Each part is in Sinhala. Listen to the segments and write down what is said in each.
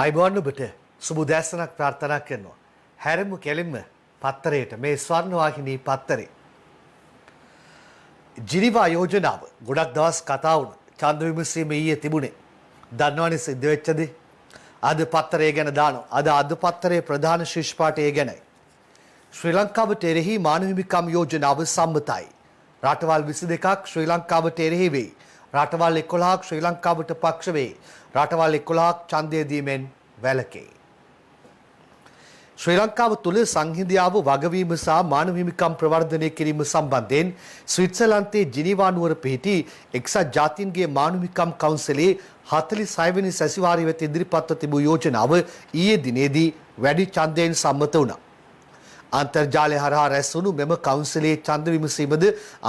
අයිබෝන් ඔබට සුබ උදෑසනක් ප්‍රාර්ථනා කරනවා. හැරෙමු කෙලින්ම පත්තරයට මේ ස්වර්ණවාහිනී පත්තරේ. ජිනීවා යෝජනාව ගොඩක් දවස් කතා වුණා. ඡන්ද විමසීම ඊයේ තිබුණේ. දන්නවනේ සිද්ධ වෙච්ච දේ. අද පත්තරය ගැන දානවා. අද පත්තරේ ප්‍රධාන ශීර්ෂ පාඨය ගැනයි. ශ්‍රී ලංකාවට එරෙහි මානව හිමිකම් යෝජනාව සම්මතයි. රටවල් 22ක් ශ්‍රී ලංකාවට එරෙහි වෙයි. රටවල් 11ක් ශ්‍රී ලංකාවට පක්ෂ වෙයි. රටවල් 11ක් ඡන්දය දීමෙන් වැළකේ. ශ්‍රී ලංකාව තුළ සංහිඳියාව වගවීම සහ මානව හිමිකම් ප්‍රවර්ධනය කිරීම සම්බන්ධයෙන් ස්විට්සර්ලන්තයේ ජිනීවා නුවර පිහිටි එක්සත් ජාතීන්ගේ මානව හිමිකම් කවුන්සිලේ 46 වෙනි සැසිවාරය වෙත ඉදිරිපත්ව තිබූ යෝජනාව ඊයේ දිනේදී වැඩි ඡන්දයෙන් සම්මත වුණා. අන්තර්ජාලය හරහා රැස් වුණු මෙම කවුන්සිලේ ඡන්ද විමසීමද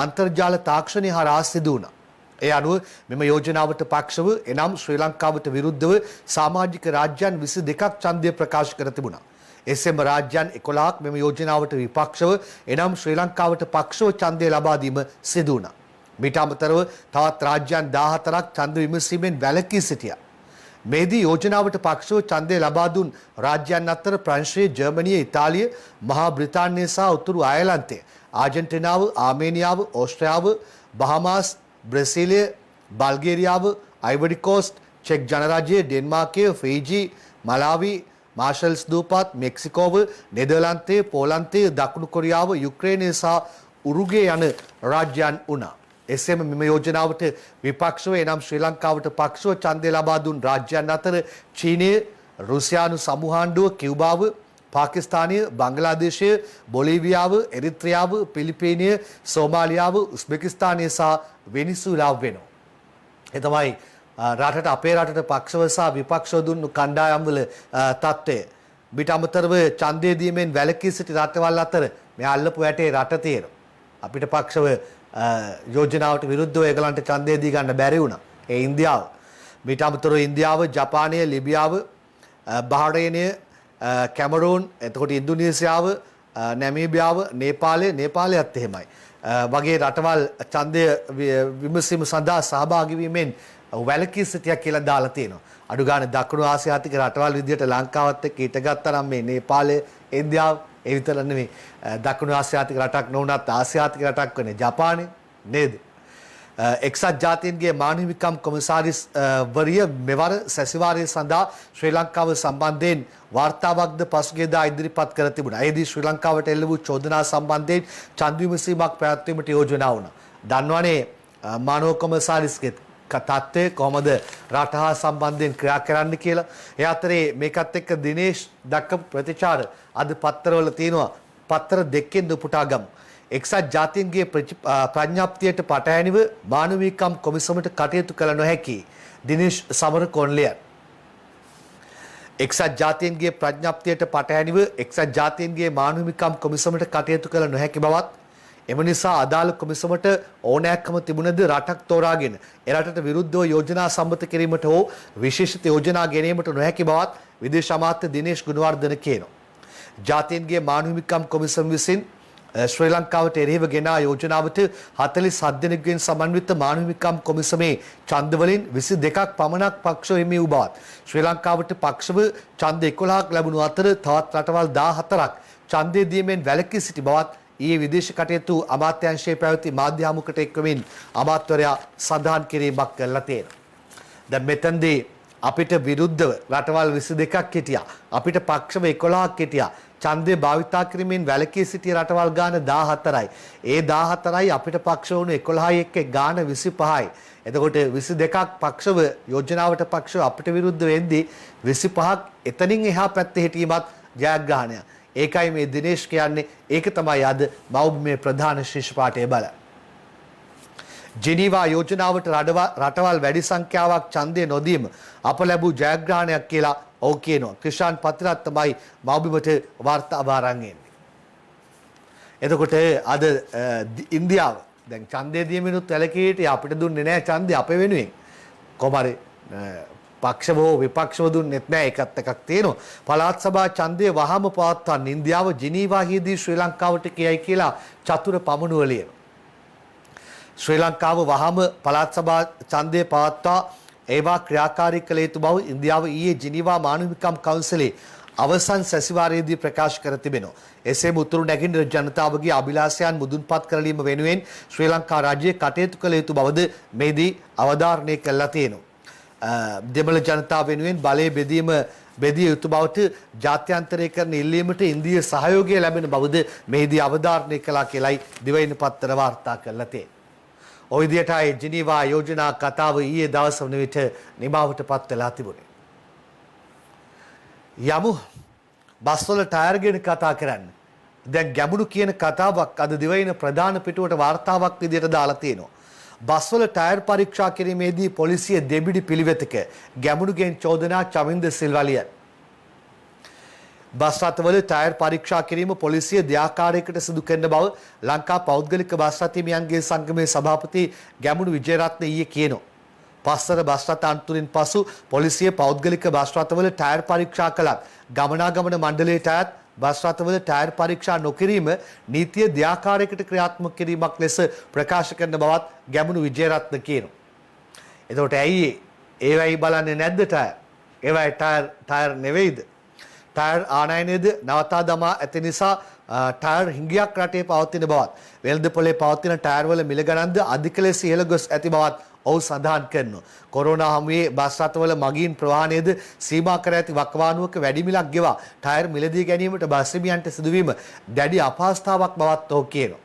අන්තර්ජාල තාක්ෂණය හරහා සිදු වුණා. ඒ අනුව මෙම යෝජනාවට පක්ෂව එනම් ශ්‍රී ලංකාවට විරුද්ධව සමාජික රාජ්‍යයන් 22ක් ඡන්දය ප්‍රකාශ කර තිබුණා. එසේම රාජ්‍යයන් 11ක් මෙම යෝජනාවට විපක්ෂව එනම් ශ්‍රී ලංකාවට පක්ෂව ඡන්දය ලබා දීම සිදු වුණා. මීට අමතරව තවත් රාජ්‍යයන් 14ක් ඡන්ද විමසීමෙන් වැළකී සිටියා. මේදී යෝජනාවට පක්ෂව ඡන්දය ලබා දුන් රාජ්‍යයන් අතර ප්‍රංශය, ජර්මනිය, ඉතාලිය, මහා බ්‍රිතාන්‍යය සහ උතුරු අයර්ලන්තය, ආජන්ටිනාව, ආමේනියාව, ඕස්ට්‍රියාව, බහමාස්, බ්‍රසීලිය, බල්ගේරියාව, අයිවරි කෝස්ට්, චෙක් ජනරාජ්‍ය, ඩෙන්මාර්කය, ෆීජි, මලාවි, මාෂල්ස් දූපත්, මෙක්සිකෝව, නෙදර්ලන්තය, පෝලන්තය, දකුණු කොරියාව, යුක්‍රේනය සහ උරුගේ යන රාජ්‍යයන් වුණා. එසේම මෙම යෝජනාවට විපක්ෂව එනම් ශ්‍රී ලංකාවට පක්ෂව ඡන්දය ලබා දුන් රාජ්‍යයන් අතර චීනය, රුසියානු සමූහාණ්ඩුව, කියුබාව, පාකිස්තානය, බංගලාදේශය, බොලීවියාව, එරිත්‍රියාව, පිලිපීනය, සෝමාලියාව, උස්බෙකිස්තානය සහ වෙනිසුලාව වෙනවා. ඒ තමයි රටට අපේ රටට පක්ෂව සහ විපක්ෂව දුන්නු කණ්ඩායම්වල තත්ත්වය. ඊට අමතරව ඡන්දය දීමෙන් වැළකී සිටි රටවල් අතර මේ අල්ලපු වැටේ රට තියෙනවා. අපිට පක්ෂව යෝජනාවට විරුද්ධව ඒගොල්ලන්ට ඡන්දය දී ගන්න බැරි වුණා. ඒ ඉන්දියාව. ඊට අමතරව ඉන්දියාව, ජපානය, ලිබියාව, බහරේනය, කැමරූන්, එතකොට ඉන්දුනීසියාව, නැමීබියාව, නේපාලයත් එහෙමයි. වගේ රටවල් ඡන්දය විමසීම සඳහා සහභාගී වීමෙන් වැළකී සිටියා කියලා දාලා තියෙනවා. අඩු ගානේ දකුණු ආසියාතික රටවල් විදියට ලංකාවත් එක්ක ඊට ගත්තා නම් මේ නේපාලය, ඉන්දියාව ඒ විතර නෙමෙයි දකුණු ආසියාතික රටක් නොවුනත් ආසියාතික රටක් වෙන්නේ ජපානය නේද? එක්සත් ජාතීන්ගේ මානව හිමිකම් කොමසාරිස් වරිය මෙවර සැසිවාරය සඳහා ශ්‍රී ලංකාව සම්බන්ධයෙන් වාර්තාවක්ද පසුගියදා ඉදිරිපත් කර තිබුණා. එෙහිදී ශ්‍රී ලංකාවට එල්ල වූ චෝදනා සම්බන්ධයෙන් ඡන්ද විමසීමක් පැවැත්වීමට යෝජනා වුණා. දන්නවනේ මානව කොමසාරිස්ගේ තත්ත්වය කොහොමද රට හා සම්බන්ධයෙන් ක්‍රියා කරන්න කියලා. ඒ අතරේ මේකත් එක්ක දිනේෂ් දක්වපු ප්‍රතිචාර අද පත්තරවල තියෙනවා. පත්තර දෙකෙන් උපුටා ගමු. එක්සත් ජාතීන්ගේ ප්‍රඥාප්තියට පටහැනිව මානව හිමිකම් කොමිසමට කටයුතු කළ නොහැකි දිනේෂ් සමරකෝන්ලියන්. එක්සත් ජාතීන්ගේ ප්‍රඥාප්තියට පටහැනිව එක්සත් ජාතීන්ගේ මානව හිමිකම් කොමිසමට කටයුතු කළ නොහැකි බවත් එම නිසා අදාළ කොමිසමට ඕනෑකම තිබුණද රටක් තෝරාගෙන එරටට විරුද්ධව යෝජනා සම්මත කිරීමට හෝ විශේෂිත යෝජනා ගෙනීමට නොහැකි බවත් විදේශ අමාත්‍ය දිනේෂ් ගුණවර්ධන කියනවා. ජාතීන්ගේ මානව හිමිකම් කොමිසම විසින් ශ්‍රී ලංකාවට එරෙහිව ගෙනා යෝජනාවට 47 දෙනෙකුගෙන් සමන්විත මානව හිමිකම් කොමිසමේ ඡන්ද වලින් 22ක් පමණක් පක්ෂව හිමි වූ බවත් ශ්‍රී ලංකාවට පක්ෂව ඡන්ද 11ක් ලැබුණු අතර තවත් රටවල් 14ක් ඡන්දය දීමෙන් වැළකී සිටි බවත් ඊයේ විදේශ කටයුතු අමාත්‍යාංශයේ පැවති මාධ්‍ය හමුවකට එක්වමින් අමාත්‍යවරයා සඳහන් කිරීමක් කළා තියෙනවා. දැන් මෙතනදී අපිට විරුද්ධව රටවල් 22ක් හිටියා. අපිට පක්ෂව 11ක් හිටියා. ඡන්දය භාවිතා කිරීමෙන් වැළකී සිටිය රටවල් ගාන 14යි. ඒ 14යි අපිට පක්ෂ වුණු 11යි එක්ක ගාන 25යි. එතකොට 22ක් පක්ෂව යෝජනාවට පක්ෂව අපිට විරුද්ධ වෙද්දී 25ක් එතනින් එහා පැත්තේ හිටීමත් ජයග්‍රහණයක්. ඒකයි මේ දිනේෂ් කියන්නේ. ඒක තමයි අද මවුබිමේ ප්‍රධාන ශීර්ෂ පාඨය බල. ජිනීවා යෝජනාවට රටවල් වැඩි සංඛ්‍යාවක් ඡන්දය නොදීම අප ලැබූ ජයග්‍රහණයක් කියලා ඔව් කියනවා. ක්‍රිෂාන් පතිරත් තමයි මවුබිමට වාර්තාව අරන් එන්නේ. එතකොට අද ඉන්දියාව දැන් ඡන්දය දීමිනුත් වැළකී හිටියේ අපිට දුන්නේ නැහැ ඡන්දය අපේ වෙනුවෙන්. කොහමරි පක්ෂව හෝ විපක්ෂව දුන්නෙත් නැහැ. ඒකත් එකක් තියෙනවා. පළාත් සභා ඡන්දය වහම පවත්වන්න ඉන්දියාව ජිනීවාහිදී ශ්‍රී ලංකාවට කියයි කියලා චතුර පමුණුව ලියනවා. ශ්‍රී ලංකාව වහම පළාත් සභා ඡන්දය පවත්වා ඒවා ක්‍රියාකාරී කළ යුතු බව ඉන්දියාව ඊයේ ජිනීවා මානව හිමිකම් කවුන්සිලේ අවසන් සැසිවාරයේදී ප්‍රකාශ කර තිබෙනවා. එසේම උතුරු නැගෙනහිර ජනතාවගේ අභිලාෂයන් මුදුන්පත් කරලීම වෙනුවෙන් ශ්‍රී ලංකා රාජ්‍යය කටයුතු කළ යුතු බවද මේදී අවධාරණය කළා තියෙනවා. දෙමළ ජනතාව වෙනුවෙන් බලය බෙදිය යුතු බවට ජාත්‍යන්තරය කරන ඉල්ලීමට ඉන්දිය සහයෝගය ලැබෙන බවද මේදී අවධාරණය කළා කියලයි දිවයින පත්තර වාර්තා කරලා තියෙන්නේ. ඔය විදිහට ආයේ ජිනීවා යෝජනා කතාව ඊයේ දවස් වන විට නිමාවට පත් වෙලා තිබුණේ. යමු බස්වල ටයර් ගැන කතා කරන්න. දැන් ගැඹුරු කියන කතාවක් අද දිවයින ප්‍රධාන පිටුවට වාර්තාවක් විදිහට දාලා තියෙනවා. බස්වල ටයර් පරීක්ෂා කිරීමේදී පොලිසිය දෙබිඩි පිළිවෙතක ගැඹුරුගෙන් චෝදනා චමින්ද සිල්වලිය. බස් රථවල ටයර් පරීක්ෂා කිරීම පොලිසිය දෙආකාරයකට සිදු කරන බව ලංකා පෞද්ගලික බස් රථිමියන්ගේ සංගමේ සභාපති ගැමුණු විජේරත්න ඊයේ කියනවා. පස්වර බස් රථ අන්තුරින් පසු පොලිසිය පෞද්ගලික බස් රථවල ටයර් පරීක්ෂා කළත් ගමනාගමන මණ්ඩලයට අයත් බස් රථවල ටයර් පරීක්ෂා නොකිරීම නීතිය දෙආකාරයකට ක්‍රියාත්මක කිරීමක් ලෙස ප්‍රකාශ කරන බවත් ගැමුණු විජේරත්න කියනවා. එතකොට ඇයි ඒවයි බලන්නේ නැද්ද ටයර්? ඒවයි ටයර් නෙවෙයිද? ටයර් ආනයනයේද නවතා දමා ඇති නිසා ටයර් හිඟියක් රටේ පවතින බවත් වෙළඳපොලේ පවතින ටයර් වල මිල ගණන්ද අධික ලෙස ඉහළ ගොස් ඇති බවත් ඔහු සඳහන් කරනවා. කොරෝනා හමුවේ බස් රථවල මගීන් ප්‍රවාහනයේද සීමා කර ඇති වකවානුවක වැඩි මිලක් ගෙවා ටයර් මිලදී ගැනීමට බස් හිමියන්ට සිදුවීම දැඩි අපහසුතාවක් බවත් ඔහු කියනවා.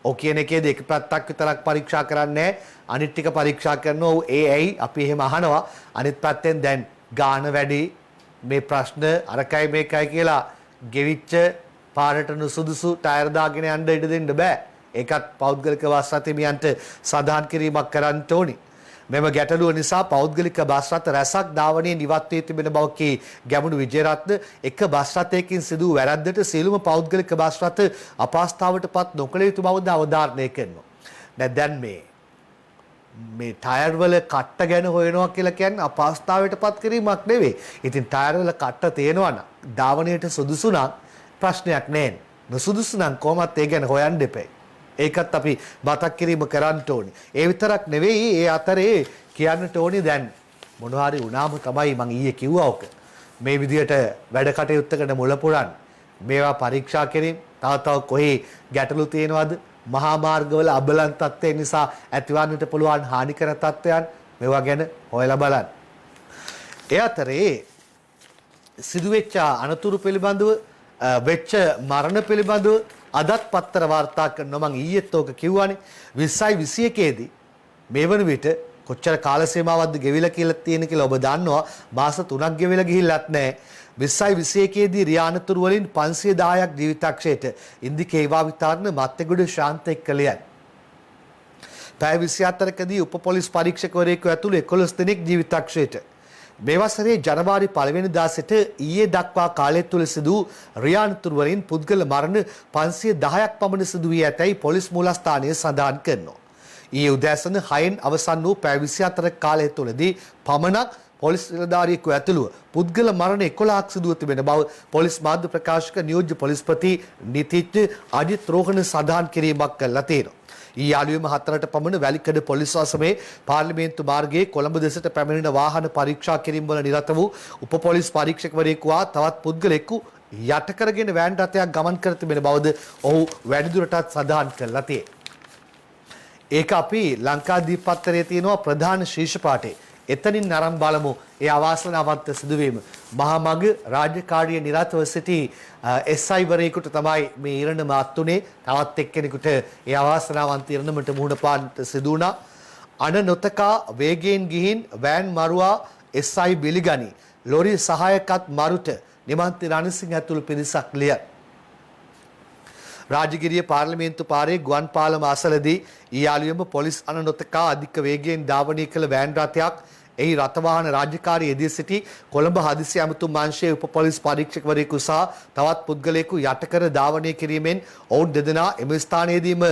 ඔහු කියන එකේදී එක පැත්තක් විතරක් පරීක්ෂා කරන්නේ අනිත් ටික පරීක්ෂා කරනවා. ඔහු ඇයි අපි එහෙම අහනවා. අනිත් පැත්තෙන් දැන් ගාන වැඩි මේ ප්‍රශ්න අරකයි මේකයි කියලා ගෙවිච්ච පාරට නුසුදුසු ටයර් දාගෙන යන්න ඉඩ දෙන්න බෑ. ඒකත් පෞද්ගලික බස් රථිමියන්ට සඳහන් කිරීමක් කරන්න ඕනි. මෙම ගැටලුව නිසා පෞද්ගලික බස් රථ රැසක් ධාවනයෙන් ඉවත් වී තිබෙන බව කී ගැමුණු විජේරත්න එක බස් රථයකින් සිදු වැරද්දට සියලුම පෞද්ගලික බස් රථ අපහසුතාවටපත් නොකළ යුතු බවද අවධාරණය කරනවා. දැන් මේ ටයර් වල කට්ට ගැන හොයනවා කියලා කියන්නේ අපහසුතාවයටපත් කිරීමක් නෙවෙයි. ඉතින් ටයර් වල කට්ට තියෙනවා නම් ධාවනයට සුදුසු නම් ප්‍රශ්නයක් නැහැ. නුසුදුසු නම් කොහොමත් ඒ ගැන හොයන්න දෙපේ. ඒකත් අපි මතක් කිරීම කරන්න ඕනේ. ඒ විතරක් නෙවෙයි ඒ අතරේ කියන්නට ඕනේ දැන් මොනවා හරි වුණාම තමයි මම ඊයේ කිව්වා ඔක. මේ විදියට වැඩ කටයුත්තකට මුල පුරන්න. මේවා පරීක්ෂා කිරීම තව කොහේ ගැටලු තියෙනවද? මහා මාර්ගවල අබලන් තත්ත්වය නිසා ඇතිවන්නට පුළුවන් හානිකර තත්ත්වයන් මේවා ගැන හොයලා බලන්න. ඒ අතරේ සිදුවෙච්ච අනතුරු පිළිබඳව වෙච්ච මරණ පිළිබඳව අදත් පත්තර වාර්තා කරනවා. මම ඊයේත් ඕක කිව්වානේ 2021 දී මේ වන විට කොච්චර කාල සීමාවක්ද ගෙවිලා කියලා තියෙන කියලා ඔබ දන්නවා. මාස 3ක් ගෙවිලා ගිහිල්ලත් නැහැ. 2021 දී රියානතුරු වලින් 510ක් ජීවිතක්ෂයට ඉන්දිකේවා විතරන මත්තගොඩ ශාන්ත එක්කලියයි. පැය 24කදී උප පොලිස් පරීක්ෂකවරයෙකු ඇතුළු 11 දෙනෙක් ජීවිතක්ෂයට. මේ වසරේ ජනවාරි 1 වෙනිදා සිට ඊයේ දක්වා කාලය තුල සිදු රියානතුරු වලින් පුද්ගල මරණ 510ක් පමණ සිදු වී ඇතැයි පොලිස් මූලස්ථානය සඳහන් කරනවා. ඊයේ උදෑසන 6න් අවසන් වූ පැය 24 කාලය තුලදී පමණක් පොලිස් නිලධාරියෙකු ඇතුළු පුද්ගල මරණ 11ක් සිදුව තිබෙන බව පොලිස් මාධ්‍ය ප්‍රකාශක නියෝජ්‍ය පොලිස්පති නීතිඥ අජිත් රෝහණ සඳහන් කිරීමක් කළා තියෙනවා. ඊ යාළුවෙම 4ට පමණ වැලිකඩ පොලිස් වසමේ පාර්ලිමේන්තු මාර්ගයේ කොළඹ දෙසට පැමිණෙන වාහන පරීක්ෂා කිරීම වල නිරත වූ උප පොලිස් පරීක්ෂකවරයෙකු තවත් පුද්ගලයෙකු යට කරගෙන වෑන් රථයක් ගමන් කර තිබෙන බවද ඔහු වැඩිදුරටත් සඳහන් කළා තියෙනවා. ඒක අපි ලංකාදීප පත්තරයේ තියෙනවා ප්‍රධාන ශීර්ෂ පාඨයේ. එතනින් අරන් බලමු ඒ අවාසනාවන්ත සිදුවීම. මහා මග රාජකාරිය නිරතව සිටි SI වරයෙකුට තමයි මේ ඉරණම අත්ුනේ. තවත් එක්කෙනෙකුට ඒ අවාසනාවන්ත ඉරණමට මුහුණ පාන්නට සිදු වුණා. අන නොතකා වේගයෙන් ගිහින් වෑන් මරුවා SI බිලිගනි. ලොරි සහායකත් මරුට නිමන්ති රණසිංහ ඇතුළු පිරිසක් ලිය. රාජගිරිය පාර්ලිමේන්තු පාරේ ගුවන් පාලම අසලදී ඊයාළුවෙම පොලිස් අන නොතකා අධික වේගයෙන් ධාවනය කළ වෑන් රථයක් එහි රථවාහන රාජකාරී යෙදී සිටි කොළඹ හදිසි ඇමතුම් අංශයේ උප පොලිස් පරීක්ෂකවරයෙකු සහ තවත් පුද්ගලයෙකු යටකර ධාවනය කිරීමෙන් ඔවුන් දෙදෙනා එම ස්ථානයේදීම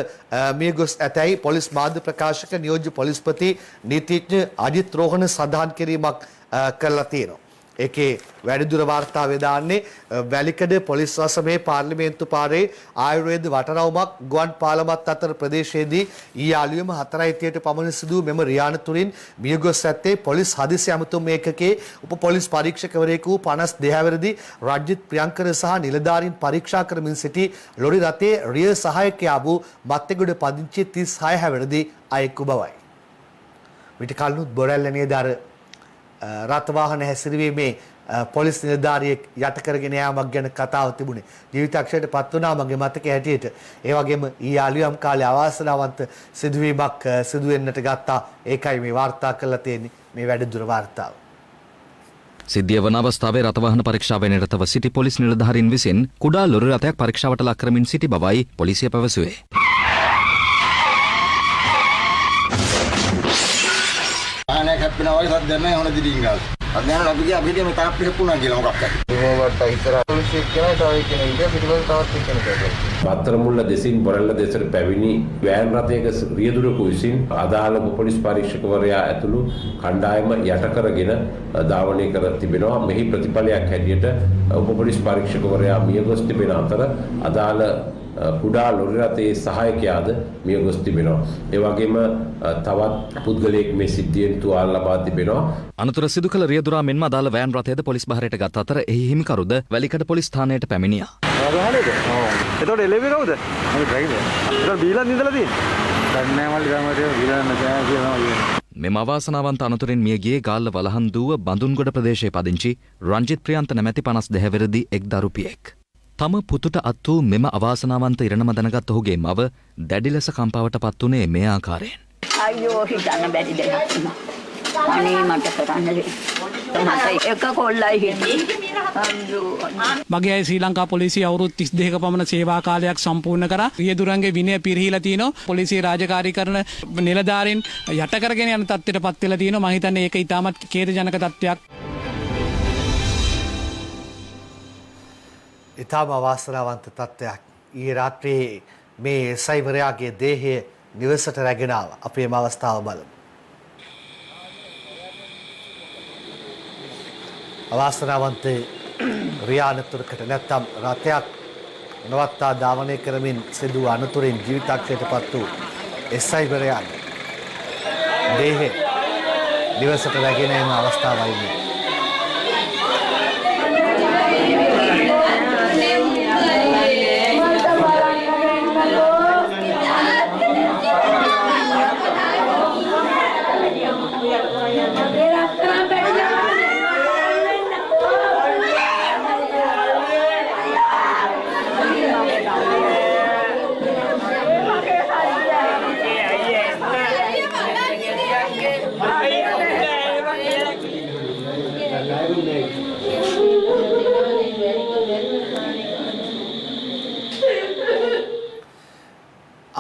මිය ගොස් ඇතැයි පොලිස් මාධ්‍ය ප්‍රකාශක නියෝජ්‍ය පොලිස්පති නීතිඥ අජිත් රෝහණ සඳහන් කිරීමක් කළා තියෙනවා. ඒකේ වැඩිදුර වාර්තාවේ දාන්නේ වැලිකඩ පොලිස් වසමේ පාර්ලිමේන්තු පාරේ ආයුර්වේද වටරවුමක් ගුවන් පාලමත් අතර ප්‍රදේශයේදී ඊයේ අලුයම 4:30ට පමණ සිදු මෙම රියාන තුරින් මියගොස් ඇත්තේ පොලිස් හදිසි ඇමතුම් ඒකකයේ උප පොලිස් පරීක්ෂකවරයෙකු 52 හැවිරිදි රජිත් ප්‍රියංකර සහ නිලධාරීන් පරීක්ෂා කරමින් සිටි ලොරි රථයේ රිය සහායකයා වූ මත්තගොඩ පදිංචි 36 හැවිරිදි අයෙකු බවයි. විටිකල්නුත් බොරැල්ලනේ දර රථ වාහන හැසිරීමේ පොලිස් නිලධාරියෙක් යට කරගෙන යාමක් ගැන කතාව තිබුණේ. ජීවිතක්ෂයට පත් වුණා මගේ මතකයේ හැටියට. ඒ වගේම ඊයේ අලුයම් කාලේ අවාසනාවන්ත සිදුවීමක් සිදු වෙන්නට ගත්තා. ඒකයි මේ වාර්තා කරලා තියෙන්නේ මේ වැඩිදුර වාර්තාව. සිද්ධිය වන අවස්ථාවේ රථවාහන පරීක්ෂාවේ නිරතව සිටි පොලිස් නිලධාරීන් විසින් කුඩා ලොරි රථයක් පරීක්ෂාවට ලක් කරමින් සිටි බවයි පොලිසිය පැවසුවේ. ආනයක් හප්පිනා වගේ සද්දයක් නැහැ හොන දිලිංගාව. අඥාන අපි ගියා අපිට මේ තාප්පි හප්පුණා කියලා මොකක් හරි. ඒවට ඉතර පොලිසිය කියන තව කෙනෙක් ඉඳලා පිටුපස තවත් කෙනෙක්. පත්තරමුල්ල දෙසින් බොරැල්ල දෙසට පැමිණි වෑන් රථයක රියදුරකු විසින් අදාළ පොලිස් පරීක්ෂකවරයා ඇතුළු කණ්ඩායම යට කරගෙන ධාවනය කර තිබෙනවා. මෙහි ප්‍රතිඵලයක් හැටියට උප පොලිස් පරීක්ෂකවරයා මියගොස් තිබෙන අතර අදාළ කුඩා ලොරි රථයේ සහායකයාද මියගොස් තිබෙනවා. ඒ වගේම තවත් පුද්ගලයෙක් මේ සිද්ධියෙන් තුවාල ලබා තිබෙනවා. අනතුර සිදු කළ රියදුරා මෙන්ම අදාළ වෑන් රථයද පොලිස් බහරයට ගත් අතර එහි හිමිකරුද වැලිකඩ පොලිස් ස්ථානයට පැමිණියා. ගහනේද? ඔව්. එතකොට එළෙවි කවුද? මම ඩ්‍රයිවර්. එතකොට බීලන් ඉඳලා තියෙන්නේ. දන්නේ නැහැ මල්ලි ගමට බීලන් නැහැ කියනවා. මෙම අවාසනාවන්ත අනතුරින් මියගියේ ගාල්ල වලහන්දුව බඳුන්ගොඩ ප්‍රදේශයේ පදිංචි රංජිත් ප්‍රියන්ත නැමැති 52 හැවිරිදි එක් දරුපියෙක්. තම පුතුට අත් වූ මෙම අවාසනාවන්ත ඉරණම දැනගත් ඔහුගේ මව දැඩි ලෙස කම්පාවට පත් වුණේ මේ ආකාරයෙන්. අයියෝ හිතන්න බැරි දෙයක්. අනේ මට කරන්න මට එක කොල්ලයි හිටියේ. මගේ අය ශ්‍රී ලංකා පොලිසිය අවුරුදු 32ක පමණ සේවා කාලයක් සම්පූර්ණ කරා. රියදුරන්ගේ විනය පිරිහිලා තිනවා. පොලිසිය රාජකාරී කරන නිලධාරීන් යට කරගෙන යන තත්ත්වයට පත් වෙලා තිනවා. මම හිතන්නේ ඒක ඉතාමත් ඛේදජනක තත්ත්වයක්. ඉතාම අවාසනාවන්ත තත්ත්වයක්. ඊයේ රාත්‍රියේ මේ සයිවරයාගේ දේහය නිවසට රැගෙන ආවා. අපි මේ අවස්ථාව බලමු. අවාසනාවන්ත රියානතුරකට නැත්තම් රථයක් නවත්තා ධාවනය කරමින් සිදු අනතුරින් ජීවිතක්ෂයට පත් වූ සයිවරයාගේ දේහය නිවසට රැගෙන එන අවස්ථාවයි මේ.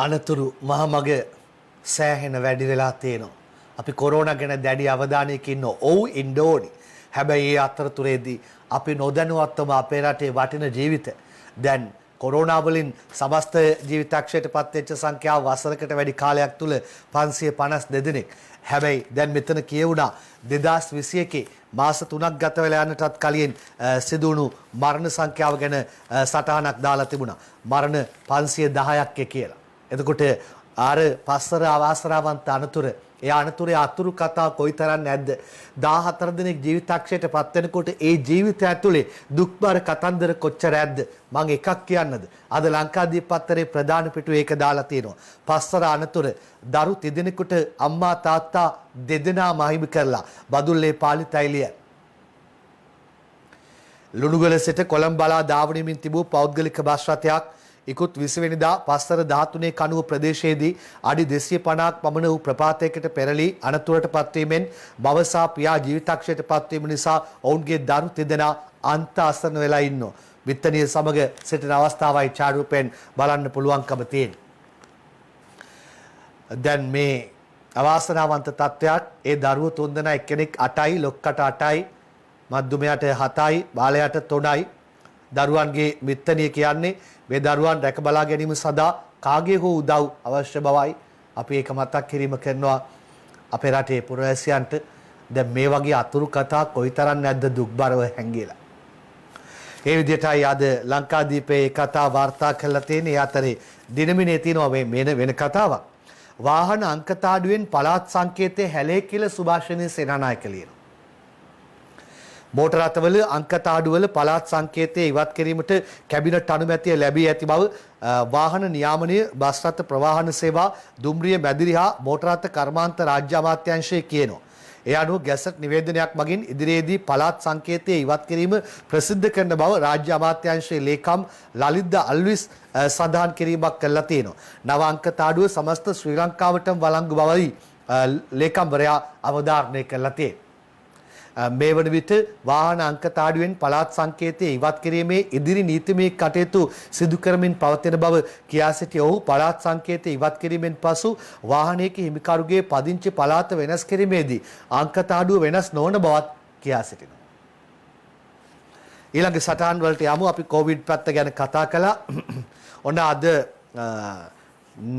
අනතුරු මහමග සෑහෙන වැඩි වෙලා තියෙනවා. අපි කොරෝනා ගැන දැඩි අවධානයක ඉන්න ඔව් ඉන්න ඕනි. හැබැයි ඒ අතරතුරේදී අපි නොදැනුවත්වම අපේ රටේ වටින ජීවිත දැන් කොරෝනා වලින් සමස්ත ජීවිතක්ෂයට පත් වෙච්ච සංඛ්‍යාව වසරකට වැඩි කාලයක් තුල 552 දෙනෙක්. හැබැයි දැන් මෙතන කියවුණා 2021 මාස 3ක් ගත වෙලා යනටත් කලින් සිදුණු මරණ සංඛ්‍යාව ගැන සටහනක් දාලා තිබුණා. මරණ 510ක් කියලා. එතකොට ආර පස්සර අවාසනාවන්ත අනතුර ඒ අනතුරේ අතුරු කතා කොයිතරම් නැද්ද 14 දිනක් ජීවිතක්ෂයට පත් වෙනකොට ඒ ජීවිතය ඇතුලේ දුක්බර කතන්දර කොච්චර ඇද්ද මම එකක් කියන්නද අද ලංකාදීප පත්තරේ ප්‍රධාන පිටුවේ ඒක දාලා තියෙනවා පස්සර අනතුර දරු තිදෙනෙකුට අම්මා තාත්තා දෙදෙනා මහිමි කරලා බදුල්ලේ පාලිතයිලිය ලුණුගල සිට කොළඹ බලා ධාවනයමින් තිබූ පෞද්ගලික බස් රථයක් ඉකුත් 20 වෙනිදා පස්තර 13 කණුව ප්‍රදේශයේදී අඩි 250ක් පමණ වූ ප්‍රපාතයකට පෙරළී අනතුරට පත්වීමෙන් බවසා පියා ජීවිතක්ෂයට පත්වීම නිසා ඔවුන්ගේ දරු තිදෙනා අන්ත අසරණ වෙලා ඉන්නවා. විත්තනිය සමග සිටින අවස්ථාවයි චාරුපෙන් බලන්න පුළුවන්කම තියෙන. දැන් මේ අවාසනාවන්ත තත්ත්වයක් ඒ දරුවෝ තුන්දෙනා එක්කෙනෙක් 8යි ලොක්කට 8යි මධ්‍යමයට 7යි බාලයට 3යි දරුවන්ගේ මිත්තනිය කියන්නේ මේ දරුවන් රැක බලා ගැනීම සඳහා කාගේ හෝ උදව් අවශ්‍ය බවයි අපි ඒක මතක් කිරීම කරනවා අපේ රටේ පුරවැසියන්ට දැන් මේ වගේ අතුරු කතා කොයිතරම් නැද්ද දුක්බරව හැංගිලා. ඒ විදිහටයි අද ලංකාදීපේ කතා වාර්තා කරලා තියෙන. ඒ අතරේ දිනමිනේ තියෙනවා මේ වෙන කතාවක්. වාහන අංකතාඩුවෙන් පළාත් සංකේතයේ හැලේ කියලා සුභාෂිනී සේනානායක ලියනවා. මෝටර රථවල අංකතාඩුවල පළාත් සංකේතයේ ඉවත් කිරීමට කැබිනට් අනුමැතිය ලැබී ඇති බව වාහන නියාමනය බස් රථ ප්‍රවාහන සේවා දුම්රිය මැදිරි හා මෝටර රථ කර්මාන්ත රාජ්‍ය අමාත්‍යාංශය කියනවා. ඒ අනුව ගැසට් නිවේදනයක් මගින් ඉදිරියේදී පළාත් සංකේතයේ ඉවත් කිරීම ප්‍රසිද්ධ කරන බව රාජ්‍ය අමාත්‍යාංශයේ ලේකම් ලලිත් අල්විස් සඳහන් කිරීමක් කළා තියෙනවා. නව අංකතාඩුව සමස්ත ශ්‍රී ලංකාවටම වළංගු බවයි ලේකම්වරයා අවධාරණය කළා තියෙන්නේ. මේ වන විට වාහන අංකතාඩුවෙන් පළාත් සංකේතයේ ඉවත් කිරීමේ ඉදිරි නීතිමය කටයුතු සිදු කරමින් පවතින බව කියා සිටි ඔහු පළාත් සංකේතය ඉවත් කිරීමෙන් පසු වාහනයක හිමිකරුගේ පදිංචි පළාත වෙනස් කිරීමේදී අංකතාඩුව වෙනස් නොවන බවත් කියා සිටිනවා. ඊළඟ සටහන් වලට යමු. අපි කොවිඩ් පැත්ත ගැන කතා කළා. ඔන්න අද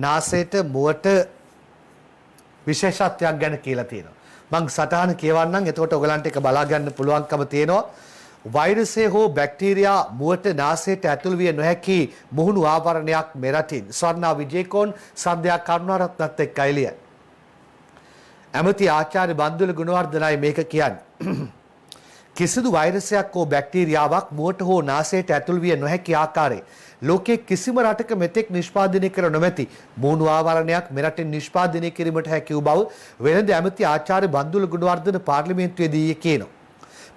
නාසයට මුවට විශේෂත්වයක් ගැන කියලා තියෙනවා. මං සටහන කියවන්නම්. එතකොට ඔයගලන්ට ඒක බලා ගන්න පුළුවන්කම තියෙනවා. වෛරසය හෝ බැක්ටීරියා මුවට නාසයට ඇතුළු විය නොහැකි මුහුණු ආවරණයක් මෙරටින්. ස්වර්ණා විජේකෝන් සන්ධ්‍යා කරුණාරත්නත් එක්ක එළිය. ඇමති ආචාර්ය බන්දුල ගුණවර්ධනයි මේක කියන්නේ. කිසිදු වෛරසයක් හෝ බැක්ටීරියාවක් මුවට හෝ නාසයට ඇතුළු විය නොහැකි ආකාරයේ ලෝකයේ කිසිම රටක මෙතෙක් නිෂ්පාදනය කර නොමැති මුහුණු ආවරණයක් මෙරටින් නිෂ්පාදනය කිරීමට හැකි වූ බව වෙළඳ ඇමති ආචාර්ය බන්දුල ගුණවර්ධන පාර්ලිමේන්තුවේදී කියනවා.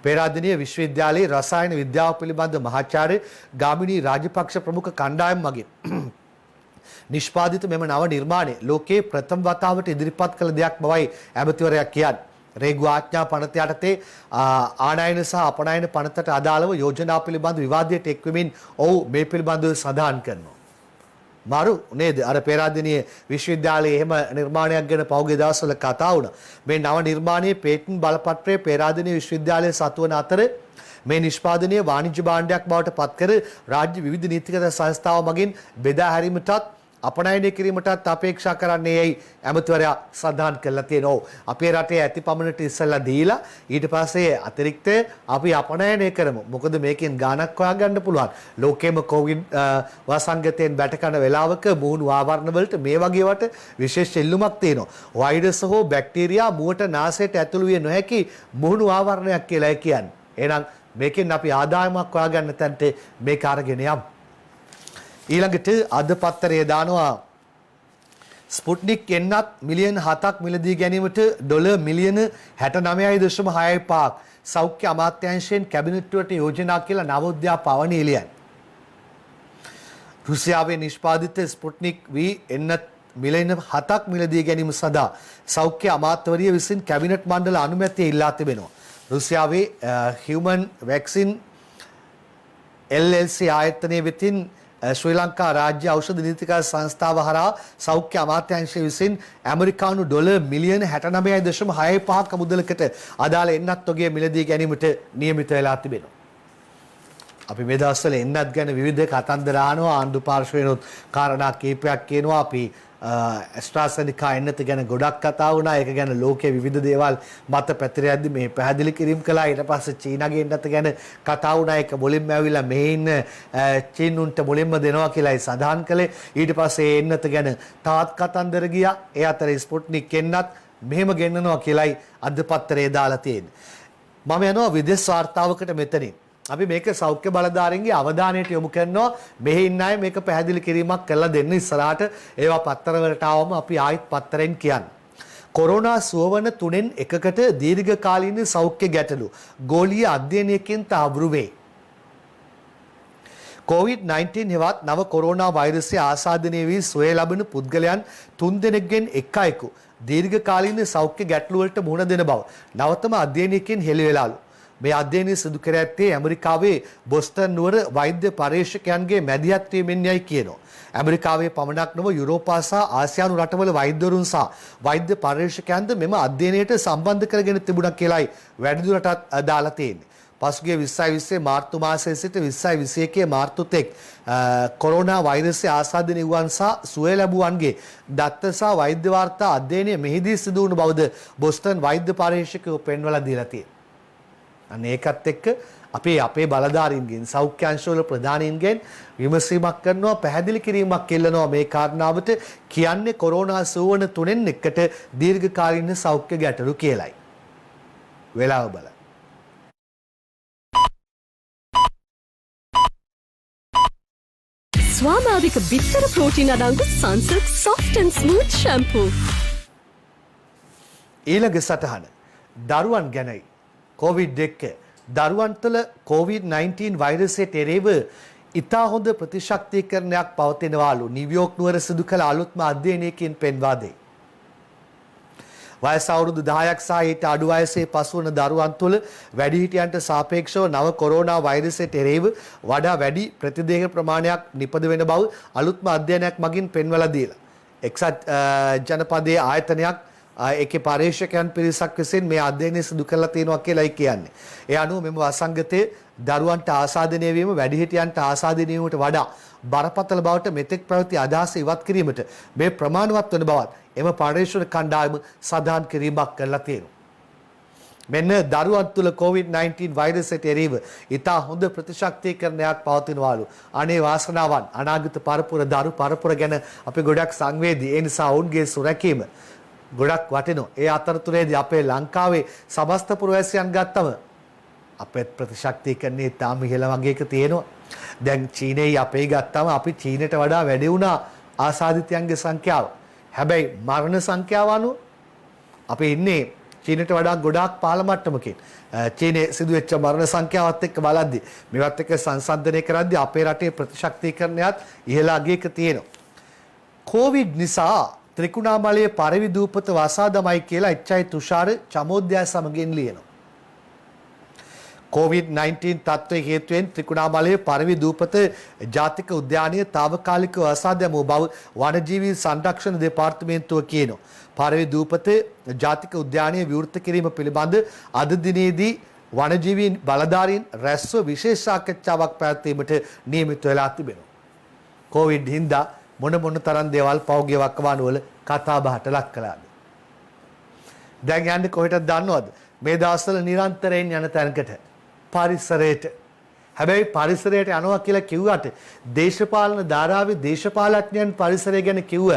පේරාදෙණිය විශ්වවිද්‍යාලයේ රසායන විද්‍යාව පිළිබඳ මහාචාර්ය ගාමිණී රාජපක්ෂ ප්‍රමුඛ කණ්ඩායම මගින් නිෂ්පාදිත මෙම නව නිර්මාණය ලෝකයේ ප්‍රථම වතාවට ඉදිරිපත් කළ දෙයක් බවයි ඇමතිවරයා කියන්නේ. රේගු ආඥා පනත යටතේ ආනයන සහ අපනයන පනතට අදාළව යෝජනා පිළිබඳ විවාදයට එක්වමින් ඔහු මේ පිළිබඳව සඳහන් කරනවා. මාරු නේද? අර පේරාදෙණිය විශ්වවිද්‍යාලයේ එහෙම නිර්මාණයක් ගැන පහුගිය දවස්වල කතා වුණා. මේ නව නිර්මාණයේ පේටන්ට් බලපත්‍රය පේරාදෙණිය විශ්වවිද්‍යාලයේ සතු වන අතර මේ නිෂ්පාදනය වාණිජ්‍ය භාණ්ඩයක් බවට පත් කර රාජ්‍ය විවිධ නීතිගත සංස්ථාව මගින් බෙදා හැරීමටත් අපනයනය කිරීමටත් අපේක්ෂා කරන්නේ යයි ඇමතිවරයා සඳහන් කළා තියෙනවා. අපේ රටේ ඇති පමණට ඉස්සෙල්ලා දීලා ඊට පස්සේ අතිරික්ත අපි අපනයනය කරමු. මොකද මේකෙන් ගාණක් හොයාගන්න පුළුවන්. ලෝකෙම කොවිඩ් වසංගතයෙන් බැටකන වෙලාවක මුහුණු ආවරණ වලට මේ වගේ වට විශේෂ එල්ලුමක් තියෙනවා. වෛරස් හෝ බැක්ටීරියා මුවට නාසයට ඇතුළු විය නොහැකි මුහුණු ආවරණයක් කියලා කියන්නේ. එහෙනම් මේකෙන් අපි ආදායමක් හොයාගන්න තැනට මේක අරගෙන යමු. ඊළඟට අද පත්තරයේ දානවා ස්පුට්නික් එන්නත් මිලියන 7ක් මිලදී ගැනීමට ඩොලර් මිලියන 69.65ක් සෞඛ්‍ය අමාත්‍යාංශයෙන් කැබිනට්ටුවට යෝජනා කියලා නවෝදයා පවණි එළියන්. රුසියාවේ නිෂ්පාදිත ස්පුට්නික් V එන්නත් මිලියන 7ක් මිලදී ගැනීම සඳහා සෞඛ්‍ය අමාත්‍යවරිය විසින් කැබිනට් මණ්ඩල අනුමැතිය ඉල්ලා තිබෙනවා. රුසියාවේ Human Vaccine LLC ආයතනය වෙතින් ශ්‍රී ලංකා රාජ්‍ය ඖෂධ නීතික සංස්ථාව හරහා සෞඛ්‍ය අමාත්‍යාංශය විසින් ඇමරිකානු ඩොලර් මිලියන 69.65ක මුදලකට අදාළ එන්නත් ඔගේ මිලදී ගැනීමට නියමිත වෙලා තිබෙනවා. අපි මේ දවස්වල එන්නත් ගැන විවිධ කතන්දර අහනවා. ආණ්ඩු පාර්ශ්වයෙන්ුත් කාරණා කීපයක් කියනවා. අපි ඇස්ට්‍රාසෙනිකා එන්නත ගැන ගොඩක් කතා වුණා. ඒක ගැන ලෝකයේ විවිධ දේවල් මත පැතිර යද්දි මේ පැහැදිලි කිරීම කළා. ඊට පස්සේ චීනාගේ එන්නත ගැන කතා වුණා. ඒක මුලින්ම ඇවිල්ලා මෙහි ඉන්න චීනුන්ට මුලින්ම දෙනවා කියලායි සඳහන් කළේ. ඊට පස්සේ එන්නත ගැන තවත් කතන්දර ගියා. ඒ අතරේ ස්පුට්නික් එන්නත් මෙහෙම ගෙන්නනවා කියලායි අද පත්තරේ දාලා තියෙන්නේ. මම යනවා විදේශ වාර්තාවකට මෙතනින්. අපි මේක සෞඛ්‍ය බලධාරීන්ගේ අවධානයට යොමු කරනවා. මෙහි ඉන්න අය මේක පැහැදිලි කිරීමක් කරලා දෙන්න ඉස්සරහට ඒවා පත්තරවලට ආවම අපි ආයෙත් පත්තරෙන් කියන්නේ. කොරෝනා සුවවන 3න් 1කට දීර්ඝකාලීන සෞඛ්‍ය ගැටලු ගෝලීය අධ්‍යයනයකින් තහවුරු වේ. COVID-19 හෙවත් නව කොරෝනා වෛරසය ආසාදනය වී සුවය ලබන පුද්ගලයන් 3 දෙනෙක්ගෙන් එක් අයෙකු දීර්ඝකාලීන සෞඛ්‍ය ගැටලු වලට මුහුණ දෙන බව නවතම අධ්‍යයනයකින් හෙළි වෙලාලු. මේ අධ්‍යයනය සිදු කර ඇත්තේ ඇමරිකාවේ බොස්ටන් නුවර වෛද්‍ය පර්යේෂකයන්ගේ මැදිහත් වීමෙන් යයි කියනවා. ඇමරිකාවේ පමණක් නොව යුරෝපා සහ ආසියානු රටවල වෛද්‍යවරුන් සහ වෛද්‍ය පර්යේෂකයන්ද මෙම අධ්‍යයනයට සම්බන්ධ කරගෙන තිබුණා කියලායි වැඩිදුරටත් දාලා තියෙන්නේ. පසුගිය 2020 මාර්තු මාසයේ සිට 2021 මාර්තු තෙක් කොරෝනා වෛරසය ආසාදනය වූවන් සහ සුවය ලැබුවන්ගේ දත්ත සහ වෛද්‍ය වාර්තා අධ්‍යයනය මෙහිදී සිදු වුණු බවද බොස්ටන් වෛද්‍ය පරීක්ෂකයෝ පෙන්වලා දීලා තියෙනවා. අන්න ඒකත් එක්ක අපේ බලධාරීන්ගෙන් සෞඛ්‍ය අංශවල ප්‍රධානීන්ගෙන් විමසීමක් කරනවා, පැහැදිලි කිරීමක් කෙල්ලනවා මේ කාරණාවට. කියන්නේ කොරෝනා සුවන තුනෙන් එකට දීර්ඝකාලීන සෞඛ්‍ය ගැටලු කියලයි. වෙලාව බලන්න. ස්වාභාවික බිත්තර ප්‍රෝටීන් අඩංගු සන්සිල්ක් soft and smooth shampoo. ඊළඟ සටහන දරුවන් ගැනයි. COVID-1 දරුවන් තුළ COVID-19 වෛරසයට එරෙහිව ඉතා හොඳ ප්‍රතිශක්තිකරණයක් පවතිනවාලු නිව්යෝක් නුවර සිදු කළ අලුත්ම අධ්‍යයනයකින් පෙන්වා දෙයි. වයස අවුරුදු 10ක් සහ ඊට අඩු වයසේ පසුවන දරුවන් තුළ වැඩිහිටියන්ට සාපේක්ෂව නව කොරෝනා වෛරසයට එරෙහිව වඩා වැඩි ප්‍රතිදේහ ප්‍රමාණයක් නිපද වෙන බව අලුත්ම අධ්‍යයනයක් මගින් පෙන්වලා දීලා. එක්සත් ජනපදයේ ආයතනයක් ඒකේ පරීක්ෂකයන් පිරිසක් විසින් මේ අධ්‍යයනය සිදු කරලා තියෙනවා කියලායි කියන්නේ. ඒ අනුව මෙම වසංගතයේ දරුවන්ට ආසාදනය වීම වැඩිහිටියන්ට ආසාදනය වීමට වඩා බරපතල බවට මෙතෙක් පැවති අදහස ඉවත් කිරීමට මේ ප්‍රමාණවත් වන බවත් එම පරීක්ෂණ කණ්ඩායම සඳහන් කිරීමක් කරලා තියෙනවා. මෙන්න දරුවන් තුළ COVID-19 වෛරසයට එරෙහිව ඉතා හොඳ ප්‍රතිශක්තිකරණයක් පවතිනවාලු. අනේ වාසනාවන් අනාගත පරපුර දරු පරපුර ගැන අපි ගොඩක් සංවේදී. ඒ නිසා ඔවුන්ගේ සුරැකීම ගොඩක් වටිනවා. ඒ අතරතුරේදී අපේ ලංකාවේ සමස්ත පුරවැසියන් ගත්තම අපේ ප්‍රතිශක්තිකරණයේ තාම ඉහළ වගේක තියෙනවා. දැන් චීනයේ අපේ ගත්තම අපි චීනට වඩා වැඩි වුණා ආසාදිතයන්ගේ සංඛ්‍යාව. හැබැයි මරණ සංඛ්‍යාව අනුව අපි ඉන්නේ චීනට වඩා ගොඩාක් පහළ මට්ටමකින්. චීනයේ සිදුවෙච්ච මරණ සංඛ්‍යාවත් එක්ක බලද්දී මේවත් එක්ක සංසන්දනය කරද්දී අපේ රටේ ප්‍රතිශක්තිකරණයත් ඉහළ අගයක තියෙනවා. කොවිඩ් නිසා ත්‍රිකුණාමලයේ පරවි දූපත වසා දමයි කියලා එච්.අයි. තුෂාර චමෝද්‍යාය සමගින් ලියනවා. COVID-19 තත්ත්වයේ හේතුවෙන් ත්‍රිකුණාමලයේ පරවි දූපත ජාතික උද්‍යානයේ తాවකාලිකව වසා දැමූ බව වනජීවී සංරක්ෂණ දෙපාර්තමේන්තුව කියනවා. පරවි දූපත ජාතික උද්‍යානයේ විවෘත කිරීම පිළිබඳ අද දිනේදී වනජීවී බලධාරීන් රැස්ව විශේෂ සාකච්ඡාවක් පැවැත්වීමට නියමිත වෙලා තිබෙනවා. COVID හින්දා මොන තරම් දේවල් පෞද්ගලික වකවානුවල කතා බහට ලක් කළාද? දැන් යන්නේ කොහෙටද දන්නවද? මේ දවස්වල නිරන්තරයෙන් යන තැනකට පරිසරයට. හැබැයි පරිසරයට යනවා කියලා කිව්වට දේශපාලන ධාරාවේ දේශපාලඥයන් පරිසරය ගැන කිව්ව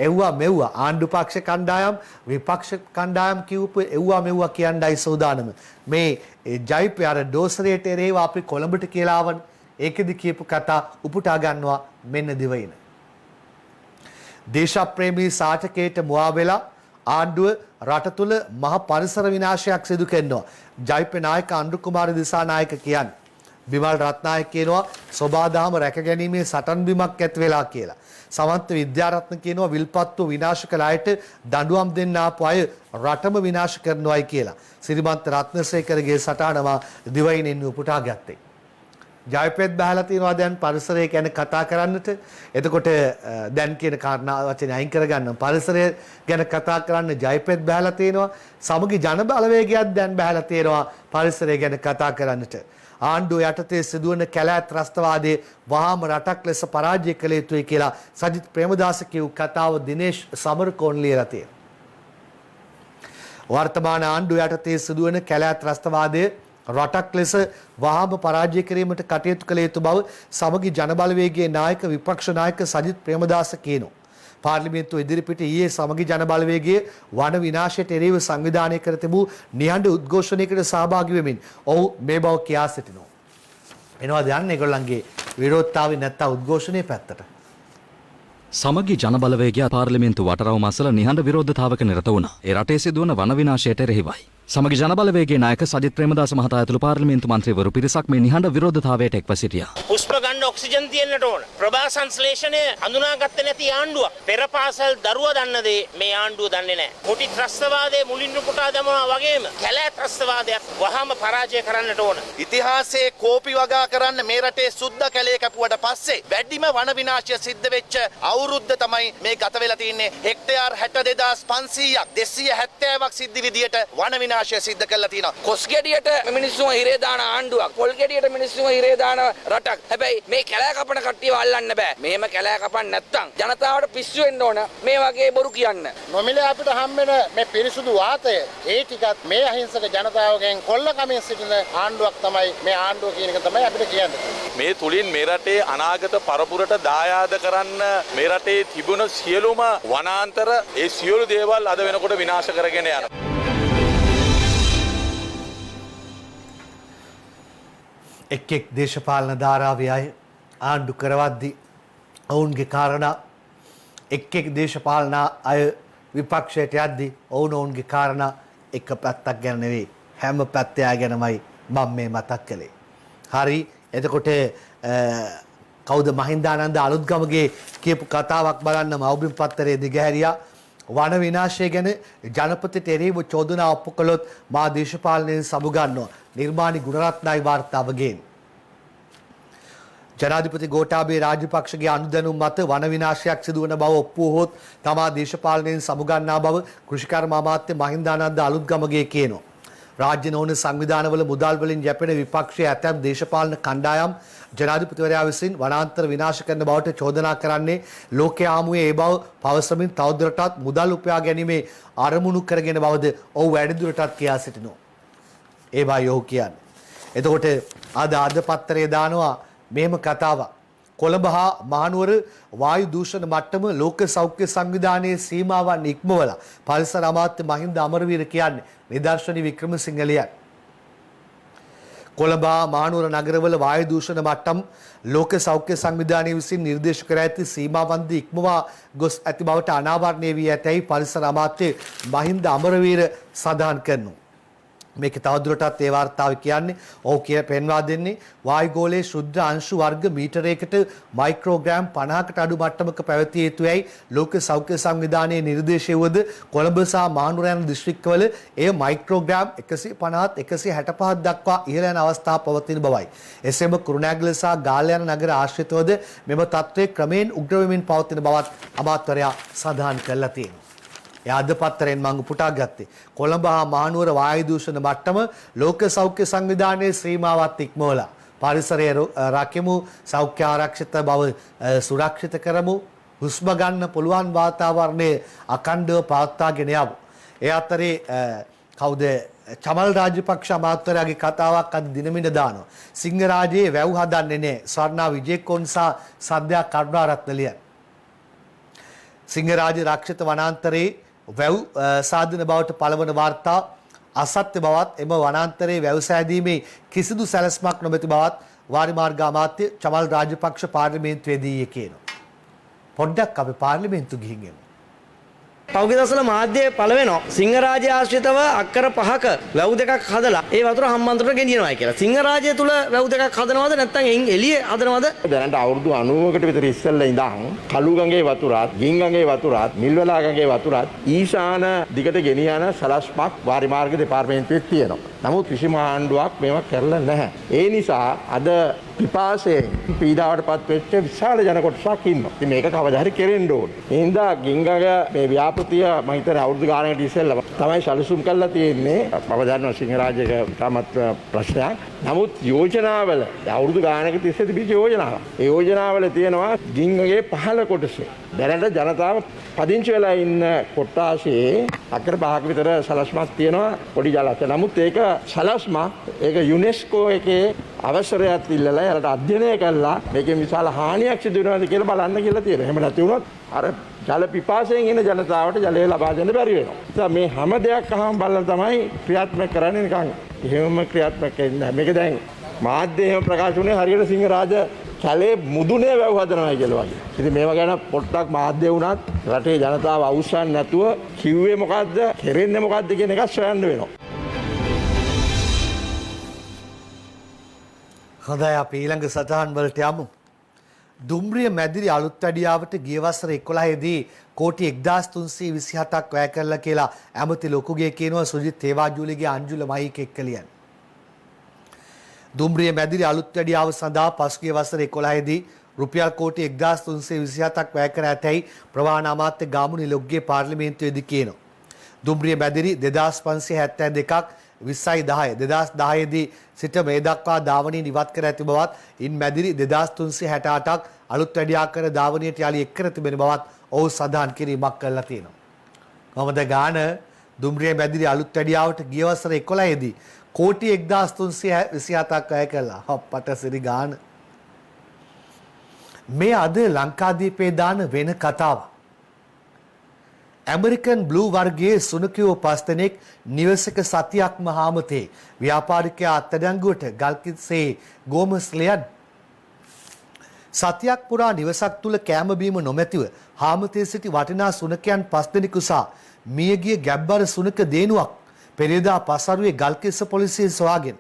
එව්වා මෙව්වා ආණ්ඩු පක්ෂ කණ්ඩායම් විපක්ෂ කණ්ඩායම් කිව්ව එව්වා මෙව්වා කියන්නයි සෝදානම. මේ ජයිප් අර ඩෝසරයට එරේව අපි කොළඹට කියලා ආවන ඒකෙදි කියපු කතා උපුටා ගන්නවා මෙන්න දිවයින. දේශප්‍රේමී සාටකයට මුවා වෙලා ආණ්ඩුව රට තුළ මහ පරිසර විනාශයක් සිදු කරනවා. ජයිප් නායක අනුර කුමාර දිසානායක කියන්නේ. බිමල් රත්නායක කියනවා සෝබාදාම රැකගැනීමේ සටන් බිමක් ඇති වෙලා කියලා. සමන්ත විද්‍යාරත්න කියනවා විල්පත්තු විනාශ කළ අයට දඬුවම් දෙන්න ආපු අය රටම විනාශ කරනවායි කියලා. සිරිමන්ත රත්නසේකරගේ සටහනම දිවයිනෙන් උපුටා ගත්තේ. ජයපෙත් බහලා තියෙනවා දැන් පරිසරය ගැන කතා කරන්නට. එතකොට දැන් කියන කාරණා වචනේ අයින් කරගන්න පරිසරය ගැන කතා කරන්න ජයපෙත් බහලා තියෙනවා. සමගි ජන බලවේගයක් දැන් බහලා තියෙනවා පරිසරය ගැන කතා කරන්නට. ආණ්ඩුව යටතේ සිදුවන කැලෑ ත්‍රස්තවාදයේ වහාම රටක් ලෙස පරාජය කළ යුතුයි කියලා සජිත් ප්‍රේමදාස කියු කතාව දිනේෂ් සමරකෝන් ලියලා තියෙනවා. වර්තමාන ආණ්ඩුව යටතේ සිදුවන කැලෑ ත්‍රස්තවාදයේ රටක් ලෙස වහාම පරාජය කිරීමට කටයුතු කළ යුතු බව සමගි ජනබලවේගයේ නායක විපක්ෂ නායක සජිත් ප්‍රේමදාස කියනවා. පාර්ලිමේන්තුව ඉදිරිපිට ඊයේ සමගි ජනබලවේගයේ වන විනාශයට එරෙහිව සංවිධානය කර තිබූ නිහඬ උද්ඝෝෂණයකට සහභාගී වෙමින් ඔහු මේ බව කියා සිටිනවා. එනවාද යන්නේ ඒගොල්ලන්ගේ විරෝධතාවය නැත්නම් උද්ඝෝෂණයේ පැත්තට? සමගි ජනබලවේගය පාර්ලිමේන්තු වටරවුම අසල නිහඬ විරෝධතාවක නිරත වුණා. ඒ රටේ සිදුවන වන විනාශයට එරෙහිවයි. සමගි ජනබලවේගයේ නායක සජිත් ප්‍රේමදාස මහතා ඇතුළු පාර්ලිමේන්තු මන්ත්‍රීවරු පිරිසක් මේ නිහඬ විරෝධතාවයට එක්ව සිටියා. පුෂ්ප ගන්න ඔක්සිජන් තියෙන්නට ඕන. ප්‍රභා සංශ්ලේෂණය හඳුනාගත්තේ නැති ආණ්ඩුවක්. පෙරපාසල් දරුවා දන්න දේ මේ ආණ්ඩුව දන්නේ නැහැ. කොටි ත්‍රස්තවාදයේ මුලින්ම පුටා දමනවා වගේම කැලෑ ත්‍රස්තවාදයක් වහාම පරාජය කරන්නට ඕන. ඉතිහාසයේ කෝපි වගා කරන්න මේ රටේ සුද්ධ කැලේ කැපුවට පස්සේ වැඩිම වන විනාශය සිද්ධ වෙච්ච අවුරුද්ද තමයි මේ ගත වෙලා තින්නේ. හෙක්ටයාර් 62500ක් 270ක් සිද්ධ විදියට වන විනාශය සිද්ධ කරලා තියෙනවා. කොස් ගෙඩියට මිනිස්සුම හිරේ දාන ආණ්ඩුවක්, පොල් ගෙඩියට මිනිස්සුම හිරේ දාන රටක්. හැබැයි මේ කැලෑ කපන කට්ටියව අල්ලන්න බෑ. මෙහෙම කැලෑ කපන්න නැත්තම් ජනතාවට පිස්සු වෙන්න ඕන මේ වගේ බොරු කියන්න. නොමිලේ අපිට හම්බෙන මේ පිරිසුදු වාතය ඒ ටිකත් මේ අහිංසක ජනතාවගෙන් කොල්ලකමින් සිටින ආණ්ඩුවක් තමයි මේ ආණ්ඩුව කියන එක තමයි අපිට කියන්නේ. මේ තුලින් මේ රටේ අනාගත පරපුරට දායාද කරන්න මේ රටේ තිබුණ සියලුම වනාන්තර ඒ සියලු දේවල් අද වෙනකොට විනාශ කරගෙන යනවා. එක් දේශපාලන ධාරාවේ අය ආණ්ඩු කරවද්දී ඔවුන්ගේ කාරණා එක් දේශපාලන අය විපක්ෂයට යද්දී ඔවුන්ගේ කාරණා එක පැත්තක් ගැන නෙවෙයි හැම පැත්තයා ගැනමයි මම මේ මතක් කළේ. හරි එතකොට කවුද මහින්දානන්ද අලුත්ගමගේ කියපු කතාවක් බලන්න මවුබිම් පත්තරේ දිගහැරියා. වන විනාශය ගැන ජනපතිට එරෙහිව චෝදනා ඔප්පු කළොත් මා දේශපාලනයෙන් සමුගන්නවා. නිර්මාණි ගුණරත්නයි වාර්තාවගෙන්. ජනාධිපති ගෝඨාභය රාජපක්ෂගේ අනුදැනුම් මත වන විනාශයක් සිදුවන බව ඔප්පු වුවහොත් තමා දේශපාලනයෙන් සමුගන්නා බව කෘෂිකර්ම අමාත්‍ය මහින්දානන්ද අලුත්ගමගේ කියනවා. රාජ්‍ය නොවන සංවිධානවල මුදල් වලින් යැපෙන විපක්ෂයේ ඇතැම් දේශපාලන කණ්ඩායම් ජනාධිපතිවරයා විසින් වනාන්තර විනාශ කරන බවට චෝදනා කරන්නේ ලෝකයේ ආමුවේ ඒ බව පවසමින් තවදුරටත් මුදල් උපයා ගැනීමේ අරමුණු කරගෙන බවද ඔහු වැඩිදුරටත් කියා සිටිනවා. ඒ බයි ඔහු කියන්නේ. එතකොට අද පත්තරේ දානවා මෙහෙම කතාවක්. කොළඹ හා මහනුවර වායු දූෂණ මට්ටම ලෝක සෞඛ්‍ය සංවිධානයේ සීමාවන් ඉක්මවලා පරිසර අමාත්‍ය මහින්ද අමරවීර කියන්නේ නිදර්ශනී වික්‍රමසිංහලියන්. කොළඹ මහනුවර නගරවල වායු දූෂණ මට්ටම් ලෝක සෞඛ්‍ය සංවිධානය විසින් නිර්දේශ කර ඇති සීමාවන්දී ඉක්මවා ගොස් ඇති බවට අනාවරණය වී ඇතැයි පරිසර අමාත්‍ය මහින්ද අමරවීර සඳහන් කරනවා. මේක තවදුරටත් ඒ වාර්තාව කියන්නේ ඔහු පෙන්වා දෙන්නේ වායුගෝලයේ ශුද්ධ අංශු වර්ග මීටරයකට මයික්‍රෝග්‍රෑම් 50කට අඩු මට්ටමක පැවතිය යුතුයි ලෝක සෞඛ්‍ය සංවිධානයේ නිර්දේශය වුවද කොළඹ සහ මහනුවර යන දිස්ත්‍රික්කවල එය මයික්‍රෝග්‍රෑම් 150 165 දක්වා ඉහළ යන අවස්ථා පවතින බවයි. එසේම කුරුණෑගල සහ ගාල්ල යන නගර ආශ්‍රිතවද මෙම තත්ත්වය ක්‍රමයෙන් උග්‍ර වෙමින් පවතින බවත් අමාත්‍යවරයා සඳහන් කළා තියෙනවා. අද පත්තරෙන් මම උපුටා ගත්තේ කොළඹ හා මහනුවර වායු දූෂණ මට්ටම ලෝක සෞඛ්‍ය සංවිධානයේ සීමාවත් ඉක්මවලා පරිසරය රකිමු සෞඛ්‍ය ආරක්ෂිත බව සුරක්ෂිත කරමු හුස්ම ගන්න පුළුවන් වාතාවරණය අඛණ්ඩව පවත්වාගෙන යමු. ඒ අතරේ කවුද චමල් රාජපක්ෂ අමාත්‍යවරයාගේ කතාවක් අද දිනමින දානවා. සිංහරාජයේ වැව් හදන්නේ නැහැ. ස්වර්ණා විජේකොන් සහ සද්දා කරුණාරත්නලියන්. සිංහරාජ රක්ෂිත වනාන්තරයේ වැව් සාධන බවට පළවන වාර්තා අසත්‍ය බවත් එම වනාන්තරයේ වැව් සෑදීමේ කිසිදු සැලැස්මක් නොමැති බවත් වාරිමාර්ග අමාත්‍ය චමල් රාජපක්ෂ පාර්ලිමේන්තුවේදී කියනවා. පොඩ්ඩක් අපි පාර්ලිමේන්තු ගිහින් එමු. පෞද්ගලික දසල මාධ්‍යයේ පළ වෙනවා සිංහරාජ්‍ය ආශ්‍රිතව අක්කර 5ක වැව් දෙකක් හදලා ඒ වතුර හම්බන්තොට ගෙනියනවායි කියලා. සිංහරාජ්‍ය තුල වැව් දෙකක් හදනවද නැත්නම් එයින් එළියේ හදනවද? දැනට අවුරුදු 90කට විතර ඉස්සෙල්ලා ඉඳන් කළුගඟේ වතුරත්, ගින්ගඟේ වතුරත්, මිල්වලාගඟේ වතුරත් ඊශාන දිගට ගෙනියන සලස්මක් වාරිමාර්ග දෙපාර්තමේන්තුවේ තියෙනවා. නමුත් කිසිම ආණ්ඩුවක් මේවා කරලා නැහැ. ඒ නිසා අද පිපාසයෙන් පීඩාවටපත් වෙච්ච විශාල ජන කොටසක් ඉන්නවා. ඉතින් මේක කවදා හරි කෙරෙන්න ඕනේ. ඒ හින්දා ගින්ගඟ මේ ව්‍යාපෘතිය මම හිතන්නේ අවුරුදු ගානකට ඉස්සෙල්ලා තමයි සැලසුම් කරලා තියෙන්නේ. මම දන්නවා සිංහරාජ්‍යක ඉතාමත් ප්‍රශ්නයක්. නමුත් යෝජනාවල අවුරුදු ගානක තිස්සේ තිබිච්ච යෝජනාවක්. ඒ යෝජනාවල තියෙනවා ගින්ගඟේ පහළ කොටස. දැනට ජනතාව පදිංචි වෙලා ඉන්න කොට්ටාසේ අක්කර 5ක විතර සලස්මක් තියෙනවා පොඩි ජලාශය. නමුත් ඒක සලස්ම ඒක යුනෙස්කෝ එකේ අවසරයක් ඉල්ලලා යාලට අධ්‍යයනය කළා මේකෙන් විශාල හානියක් සිදු වෙනවද කියලා බලන්න කියලා තියෙනවා. එහෙම නැති වුණොත් අර ජල පිපාසයෙන් එන ජනතාවට ජලය ලබා දෙන්න බැරි වෙනවා. ඉතින් මේ හැම දෙයක් අහම බලලා තමයි ක්‍රියාත්මක කරන්නේ නිකන්. එහෙමම ක්‍රියාත්මක වෙන්නේ නැහැ. මේක දැන් මාධ්‍ය එහෙම ප්‍රකාශ වුණේ හරියට සිංහරාජ කැලේ මුදුනේ වැව් හදනවා කියලා වගේ. ඉතින් මේවා ගැන පොඩ්ඩක් මාධ්‍ය වුණත් රටේ ජනතාව අවුස්සන්නේ නැතුව කිව්වේ මොකද්ද, කෙරෙන්නේ මොකද්ද කියන එක සොයන්න වෙනවා. හොඳයි අපි ඊළඟ සටහන් වලට යමු. දුම්රිය මැදිරි අලුත් වැඩියාවට ගිය වසර 11දී කෝටි 1327ක් වැය කළා කියලා ඇමති ලොකුගේ කියනවා සුජිත් තේවාජූලිගේ අංජුල මහීක එක්කලියන්. දුම්රිය මැදිරි අලුත් වැඩියාව සඳහා පසුගිය වසර 11දී රුපියල් කෝටි 1327ක් වැය කර ඇතැයි ප්‍රවාහන අමාත්‍ය ගාමුණි ලොක්ගේ පාර්ලිමේන්තුවේදී කියනවා. දුම්රිය මැදිරි 2572ක් 2010 2010 දී සිට මේ දක්වා ධාවනීය ඉවත් කර ඇති බවත් ඉන් මැදිරි 2368ක් අලුත් වැඩි ආකාර ධාවනීයට යාලි එක් කර තිබෙන බවත් ඔහු සඳහන් කිරීමක් කළා තියෙනවා. කොහොමද ගාන දුම්රිය මැදිරි අලුත් වැඩියාවට ගිය වසර 11 දී කෝටි 1327ක් වැය කළා. අපට සිරි ගාන. මේ අද ලංකාදීපේ දාන වෙන කතාවක්. ඇමරිකන් බ්ලූ වර්ගයේ සුනකයෝ 5 දෙනෙක් නිවසක සතියක්ම හාමතේ ව්‍යාපාරිකයා අත්අඩංගුවට ගල්කිස්සේ ගෝමස්ලියන් සතියක් පුරා නිවසක් තුල කෑම බීම නොමැතිව හාමතේ සිටි වටිනා සුනකයන් 5 දෙනෙකු සහ මියගිය ගැබ්බර සුනක දේනුවක් පෙරේදා පසරුවේ ගල්කිස්ස පොලිසිය සොයාගෙන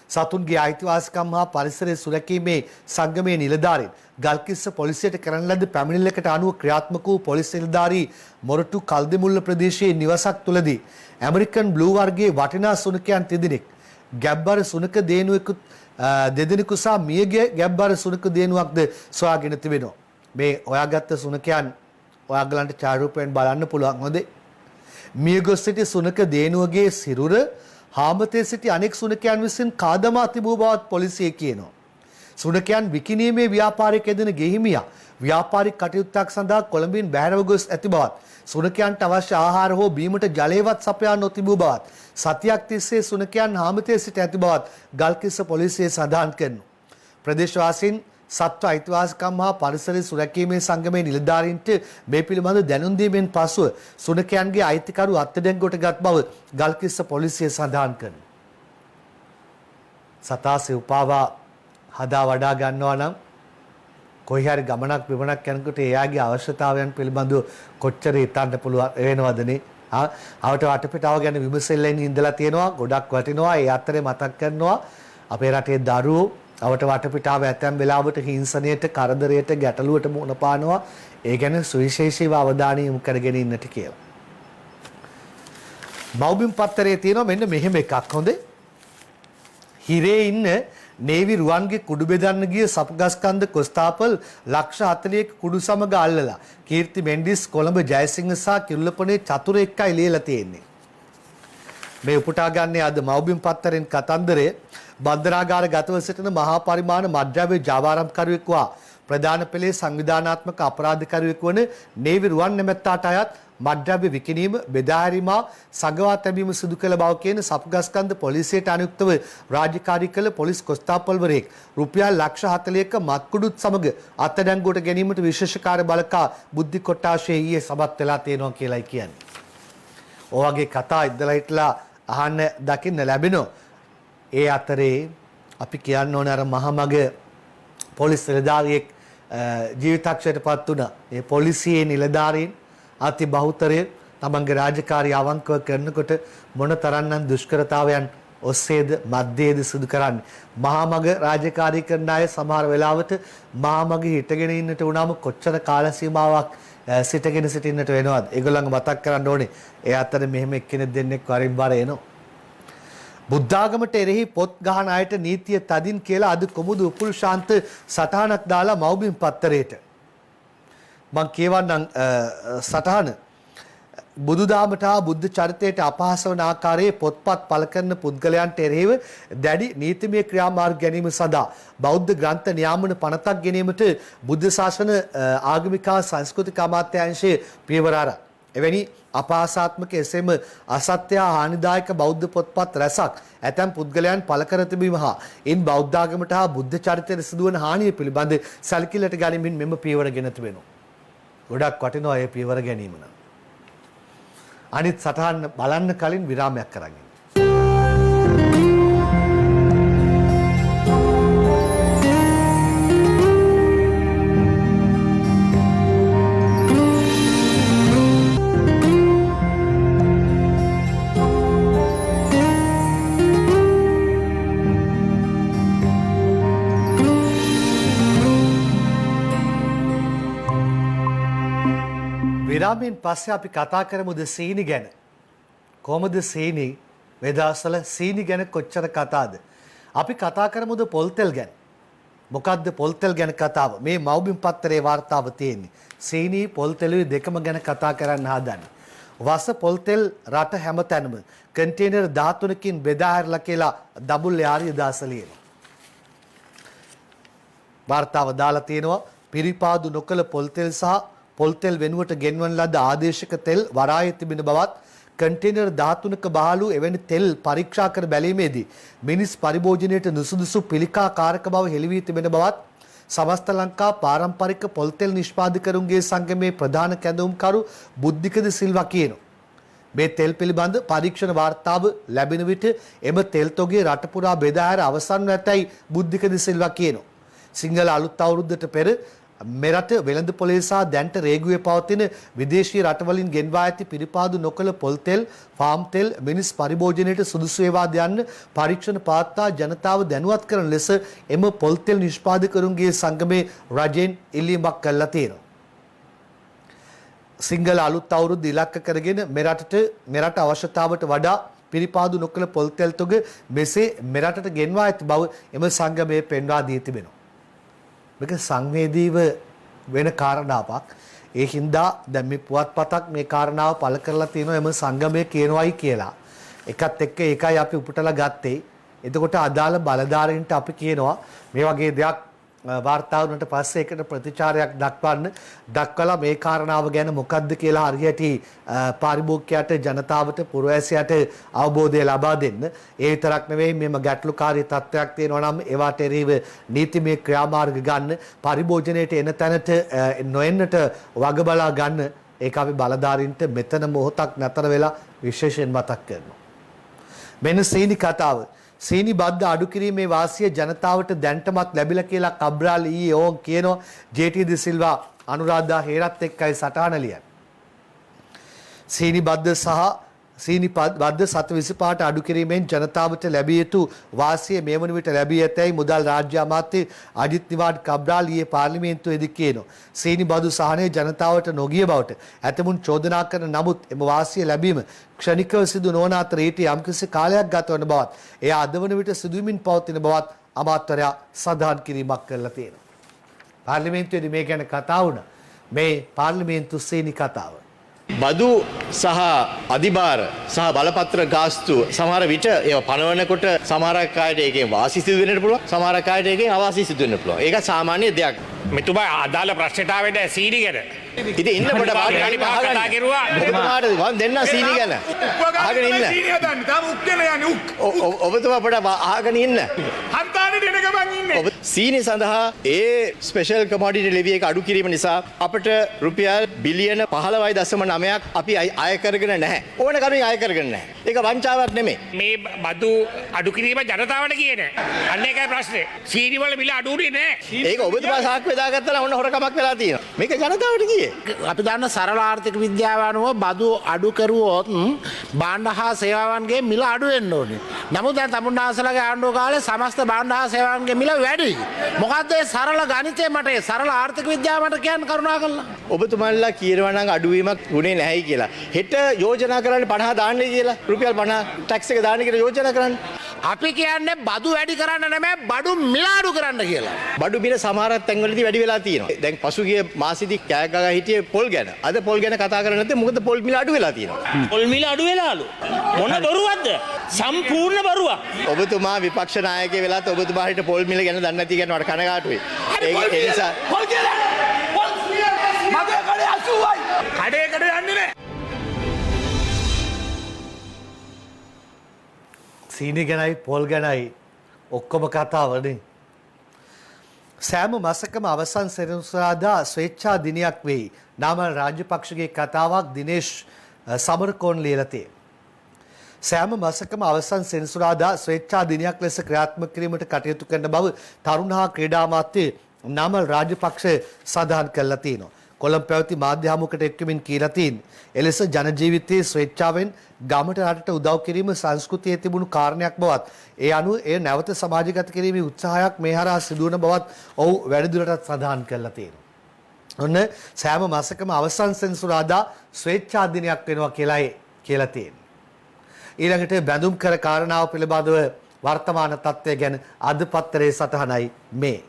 සතුන්ගේ අයිතිවාසිකම් හා පරිසරය සුරැකීමේ සංගමයේ නිලධාරීන් ගල්කිස්ස පොලිසියට කරන ලද පැමිණිල්ලකට අනුව ක්‍රියාත්මක වූ පොලිස් නිලධාරී මොරටු කල්දෙමුල්ල ප්‍රදේශයේ නිවසක් තුලදී ඇමරිකන් බ්ලූ වර්ගයේ වටිනා සුනකයන් 3 දෙනෙක් ගැබ්බර සුනක දේනුවෙකු දෙදෙනෙකු සහ මියගිය ගැබ්බර සුනක දේනුවක්ද සොයාගෙන තිබෙනවා. මේ හොයාගත්ත සුනකයන් ඔයාගලන්ට ඡායාරූපයෙන් බලන්න පුළුවන් හොඳේ. මියගොස් සිටි සුනක දේනුවගේ සිරුර හාමතේ සිටි අනෙක් සුනකයන් විසින් කාදමා තිබූ බවත් පොලිසිය කියනවා. සුනකයන් විකිණීමේ ව්‍යාපාරයක යෙදෙන ගෙහිමියා ව්‍යාපාරික කටයුත්තක් සඳහා කොළඹින් බැහැරව ගොස් ඇති බවත් සුනකයන්ට අවශ්‍ය ආහාර හෝ බීමට ජලයවත් සපයා නොතිබූ බවත් සතියක් තිස්සේ සුනකයන් හාමතේ සිට ඇති බවත් ගල්කිස්ස පොලිසිය සඳහන් කරනවා. ප්‍රදේශවාසීන් සත්ව අයිතිවාසිකම් හා පරිසරය සුරැකීමේ සංගමේ නිලධාරීන්ට මේ පිළිබඳ දැනුම් දීමෙන් පසුව සුනකයන්ගේ අයිතිකරු අත්අඩංගුවට ගත් බව ගල්කිස්ස පොලිසිය සඳහන් කරනවා. සතා සිව්පාවා හදා වඩා ගන්නවා නම් කොයි හරි ගමනක් විමනක් යනකොට එයාගේ අවශ්‍යතාවයන් පිළිබඳව කොච්චර හිතන්න පුළුවන් වෙනවදනේ. අවට වටපිටාව ගැන විමසෙල්ලෙන් ඉඳලා තියෙනවා, ගොඩක් වටිනවා. ඒ අතරේ මතක් කරනවා අපේ රටේ දරුවෝ අවට වටපිටාව ඇතැම් වෙලාවට හිංසනයට, කරදරයට, ගැටලුවට මුහුණ පානවා. ඒ ගැන සුවිශේෂීව අවධානය යොමු කරගෙන ඉන්නට කියලා. මව්බිම් පත්තරේ තියෙනවා මෙන්න මෙහෙම එකක් හොඳේ. හිරේ ඉන්න නේවි රුවන්ගේ කුඩු බෙදන්න ගිය සපුගස්කන්ධ කොස්තාපල් ලක්ෂ 40ක කුඩු සමග අල්ලලා කීර්ති මෙන්ඩිස් කොළඹ ජයසිංහ සහ කිරුළපනේ චතුර එක්කයි ලියලා තියෙන්නේ. මේ උපුටා ගන්නේ අද මව්බිම් පත්තරෙන් කතන්දරය. බන්දරාගාර ගතව සිටින මහා පරිමාණ මද්ද්‍රව්‍ය ජාවාරම්කරුවෙක් වා ප්‍රධාන පෙළේ සංවිධානාත්මක අපරාධකරුවෙක් වන නේවි රුවන් නැමැත්තාට අයත් මද්ද්‍රව්‍ය විකිණීම, බෙදා හැරීම, සගවා තැබීම සිදු කළ බව කියන සපුගස්කන්ධ පොලිසියට අනුයුක්තව රාජකාරී කළ පොලිස් කොස්තාපල්වරයෙක් රුපියල් ලක්ෂ 40ක මත්කුඩුත් සමග අත්අඩංගුවට ගැනීමට විශේෂ කාර්ය බලකා බුද්ධි කොට්ටාශයේ ඊයේ සමත් වෙලා තියෙනවා කියලායි කියන්නේ. ඔයගේ කතා ඉදලා හිටලා අහන්න දකින්න ලැබෙනවා. ඒ අතරේ අපි කියන්න ඕන අර මහමග පොලිස් නිලධාරියෙක් ජීවිතක්ෂයට පත් වුණා. ඒ පොලිසියේ නිලධාරීන් අති බහුතරය තමන්ගේ රාජකාරිය අවංකව කරනකොට මොන තරම්නම් දුෂ්කරතාවයන් ඔස්සේද මැද්දේද සිදු කරන්නේ. මහමග රාජකාරී කරන අය සමහර වෙලාවට මහමග හිටගෙන ඉන්නට උනම කොච්චර කාල සීමාවක් සිටගෙන සිටින්නට වෙනවද? ඒගොල්ලන්ව මතක් කරන්න ඕනේ. ඒ අතර මෙහෙම එක්කෙනෙක් දෙන්නෙක් වරින් වර එනවා. බුද්ධාගමට එරෙහි පොත් ගහන අයට නීතිය තදින් කියලා අද කොමුදු උපුල් ශාන්ත සටහනක් දාලා මව්බිම් පත්තරේට මං කියවන්නම් සටහන. බුදුදහමට හා බුද්ධ චරිතයට අපහාස වන ආකාරයේ පොත්පත් පළ කරන පුද්ගලයන්ට එරෙහිව දැඩි නීතිමය ක්‍රියාමාර්ග ගැනීම සඳහා බෞද්ධ ග්‍රන්ථ නියාමන පනතක් ගැනීමට බුද්ධ ශාසන ආගමික සංස්කෘතික අමාත්‍යාංශයේ පියවර අරන් එවැනි අපහාසාත්මක එසේම අසත්‍ය හානිදායක බෞද්ධ පොත්පත් රැසක් ඇතැම් පුද්ගලයන් පළ කර තිබීම හා ඉන් බෞද්ධාගමට හා බුද්ධ චරිතයට සිදුවන හානිය පිළිබඳ සැලකිල්ලට ගනිමින් මෙම පියවර ගෙන තිබෙනවා. ගොඩක් වටිනවා මේ පියවර ගැනීම නම්. අනිත් සටහන් බලන්න කලින් විරාමයක් කරගන්න. විරාමයෙන් පස්සේ අපි කතා කරමුද සීනි ගැන. කොහොමද සීනි මේ දවස්වල සීනි ගැන කොච්චර කතාද? අපි කතා කරමුද පොල් තෙල් ගැන. මොකද්ද පොල් තෙල් ගැන කතාව? මේ මව්බිම් පත්තරේ වාර්තාව තියෙන්නේ. සීනි පොල් තෙලුයි දෙකම ගැන කතා කරන්න හදන්නේ. වස පොල්තෙල් රට හැමතැනම කන්ටේනර් 13කින් බෙදා හැරලා කියලා දබුල්ලේ ආර්යදාස ලියනවා. වාර්තාව දාලා තියෙනවා පිරිපාදු නොකළ පොල්තෙල් සහ පොල්තෙල් වෙනුවට ගෙන්වන ලද ආදේශක තෙල් වරායේ තිබෙන බවත් කන්ටේනර් 13ක බහලු එවැනි තෙල් පරීක්ෂා කර බැලීමේදී මිනිස් පරිභෝජනයට නුසුදුසු පිළිකාකාරක බව හෙළි වී තිබෙන බවත් සමස්ත ලංකා පාරම්පරික පොල්තෙල් නිෂ්පාදකරුන්ගේ සංගමේ ප්‍රධාන කැඳවුම්කරු බුද්ධිකද සිල්වා කියනවා. මේ තෙල් පිළිබඳ පරීක්ෂණ වාර්තාව ලැබෙන විට එම තෙල් තොගේ රට පුරා බෙදා හැර අවසන් නැතයි බුද්ධිකද සිල්වා කියනවා. සිංහල අලුත් අවුරුද්දට පෙර මෙරට වෙළඳ පොලේ සහ දැන්ට රේගුවේ පවතින විදේශීය රටවලින් ගෙන්වා ඇති පිරිපාදු නොකළ පොල් තෙල්, ෆාම් තෙල් මිනිස් පරිභෝජනයට සුදුසු ඒවාද යන්න පරීක්ෂණ පාත්තා ජනතාව දැනුවත් කරන ලෙස එම පොල් තෙල් නිෂ්පාදකරුන්ගේ සංගමේ රජෙන් ඉල්ලීමක් කළා තියෙනවා. සිංහල අලුත් අවුරුද්ද ඉලක්ක කරගෙන මෙරට අවශ්‍යතාවට වඩා පිරිපාදු නොකළ පොල් තෙල් තොග මෙසේ මෙරටට ගෙන්වා ඇති බව එම සංගමයේ පෙන්වා දී තිබෙනවා. මේක සංවේදීව වෙන කාරණාවක්. ඒ හින්දා දැන් මේ පුවත්පතක් මේ කාරණාව පළ කරලා තියෙනවා එම සංගමය කියනවායි කියලා. එකත් එක්ක ඒකයි අපි උපුටලා ගත්තේ. එතකොට අදාළ බලධාරීන්ට අපි කියනවා මේ වගේ දෙයක් වාර්තා වුණාට පස්සේ ඒකට ප්‍රතිචාරයක් දක්වලා මේ කාරණාව ගැන මොකද්ද කියලා හරියට පාරිභෝගිකයට ජනතාවට පුරවැසියට අවබෝධය ලබා දෙන්න. ඒ විතරක් නෙවෙයි මෙම ගැටලුකාරී තත්ත්වයක් තියෙනවා නම් ඒවට එරෙහිව නීතිමය ක්‍රියාමාර්ග ගන්න පරිභෝජනයට එන තැනට නොඑන්නට වග බලා ගන්න ඒක අපි බලධාරීන්ට මෙතන මොහොතක් නැතර වෙලා විශේෂයෙන් මතක් කරනවා. මෙන්න සීනි කතාව. සීනි බද්ද අඩු කිරීමේ වාසිය ජනතාවට දැන්ටමත් ලැබිලා කියලා කබ්‍රාල් ඊයේ ඕන් කියනවා. ජේ.ටී. ඩි සිල්වා අනුරාධා හේරත් එක්කයි සටහන ලියන්නේ. සීනි බද්ද සහ සීනි බද්ද 7.25ට අඩු කිරීමෙන් ජනතාවට ලැබිය යුතු වාසිය මේ වන විට ලැබී ඇතැයි මුදල් රාජ්‍ය අමාත්‍ය අජිත් නිවාඩ් කබ්‍රාල් ඊයේ පාර්ලිමේන්තුවේදී කියනවා. සීනි බදු සහනය ජනතාවට නොගිය බවට ඇතමුන් චෝදනා කරන නමුත් එම වාසිය ලැබීම ක්ෂණිකව සිදු නොවන අතර ඊට යම්කිසි කාලයක් ගත වන බවත් එය අද වන විට සිදුවමින් පවතින බවත් අමාත්‍යවරයා සඳහන් කිරීමක් කරලා තියෙනවා. පාර්ලිමේන්තුවේදී මේ ගැන කතා වුණා. මේ පාර්ලිමේන්තු සීනි කතාව. බදු සහ අධිභාර සහ බලපත්‍ර ගාස්තු සමහර විට ඒවා පනවනකොට සමහර අයට ඒකෙන් වාසි සිදු වෙන්නට පුළුවන් සමහර අයට ඒකෙන් අවාසි සිදු වෙන්න පුළුවන්. ඒක සාමාන්‍ය දෙයක්. මෙතුමා අදාළ ප්‍රශ්නට ආවෙද සීනි ගැන? ඉතින් ඉන්නකොට වාඩි කතා කරුවා. ඔබතුමාට වන් දෙන්න සීනි ගැන. අහගෙන ඉන්න. සීනි හදන්න. තාම උක් කියන යන්නේ උක්. ඔබතුමා පොඩ අහගෙන ඉන්න. හන්තානේ දෙන ගමන් ඉන්නේ. සීනි සඳහා ඒ ස්පෙෂල් කමොඩිටි ලෙවි එක අඩු කිරීම නිසා අපට රුපියල් බිලියන 15.9ක් අපි අය කරගෙන නැහැ. ඕන කරුණින් අය කරගෙන නැහැ. ඒක වංචාවක් නෙමෙයි. මේ බදු අඩු කිරීම ජනතාවට කියන්නේ. අන්න ඒකයි ප්‍රශ්නේ. සීනි වල මිල අඩු වෙන්නේ නැහැ. ඒක ඔබතුමා සාක්කුවේ දාගත්තා නම් ඔන්න හොරකමක් වෙලා තියෙනවා. මේක ජනතාවට කියේ. අපි දන්න සරල ආර්ථික විද්‍යාව අනුව බදු අඩු කරුවොත් භාණ්ඩ හා සේවාවන්ගේ මිල අඩු වෙන්න ඕනේ. නමුත් දැන් තමුන්නාසලගේ ආණ්ඩුව කාලේ සමස්ත භාණ්ඩ හා සේවාවන්ගේ මිල වැඩි. මොකද්ද ඒ සරල ගණිතය මට ඒ සරල ආර්ථික විද්‍යාව මට කියන්න කරුණාකරලා. ඔබතුමාලා කියනවා නම් අඩුවීමක් වුණේ නැහැයි කියලා. හෙට යෝජනා කරන්නේ 50 දාන්නේ කියලා. රුපියල් 50 ටැක්ස් එක දාන්න කියලා යෝජනා කරන්නේ. අපි කියන්නේ බදු වැඩි කරන්න නෙමෙයි බඩු මිල අඩු කරන්න කියලා. බඩු මිල සමහර තැන්වලදී වැඩි වෙලා තියෙනවා. දැන් පසුගිය මාසෙදි කෑ ගගා හිටියේ පොල් ගැන. අද පොල් ගැන කතා කරන්නේ නැත්නම් මොකද පොල් මිල අඩු වෙලා තියෙනවා. පොල් මිල අඩු වෙලාලු. මොන බොරුවක්ද? සම්පූර්ණ බොරුවක්. ඔබතුමා විපක්ෂ නායකයෙක් වෙලාත් ඔබතුමා හිට පොල් මිල ගැන දන්නේ නැති කියන වට කනගාටුයි. ඒ නිසා පොල් කියලා. පොල් මගේ කඩේ 80යි. කඩේකට යන්නේ නැහැ. සීනි ගැනයි පොල් ගැනයි ඔක්කොම කතාවනේ. සෑම මාසකම අවසන් සෙනසුරාදා ස්වේච්ඡා දිනයක් වෙයි. නාමල් රාජපක්ෂගේ කතාවක් දිනේෂ් සමරකෝන් ලියලා තියෙනවා. සෑම මාසකම අවසන් සෙනසුරාදා ස්වේච්ඡා දිනයක් ලෙස ක්‍රියාත්මක කිරීමට කටයුතු කරන බව තරුණ හා ක්‍රීඩා අමාත්‍ය නාමල් රාජපක්ෂ සඳහන් කළා තියෙනවා. කොළඹ පැවති මාධ්‍ය හමුවකට එක්වමින් කියලා තියෙන්නේ. එලෙස ජන ජීවිතයේ ස්වේච්ඡාවෙන් ගමට රටට උදව් කිරීම සංස්කෘතියේ තිබුණු කාරණයක් බවත් ඒ අනුව එය නැවත සමාජගත කිරීමේ උත්සාහයක් මේ හරහා සිදුවන බවත් ඔහු වැඩිදුරටත් සඳහන් කරලා තියෙනවා. ඔන්න සෑම මාසකම අවසන් සෙනසුරාදා ස්වේච්ඡා දිනයක් වෙනවා කියලා තියෙනවා. ඊළඟට බැඳුම් කර කාරණාව පිළිබඳව වර්තමාන තත්ත්වය ගැන අද පත්තරේ සටහනයි මේ.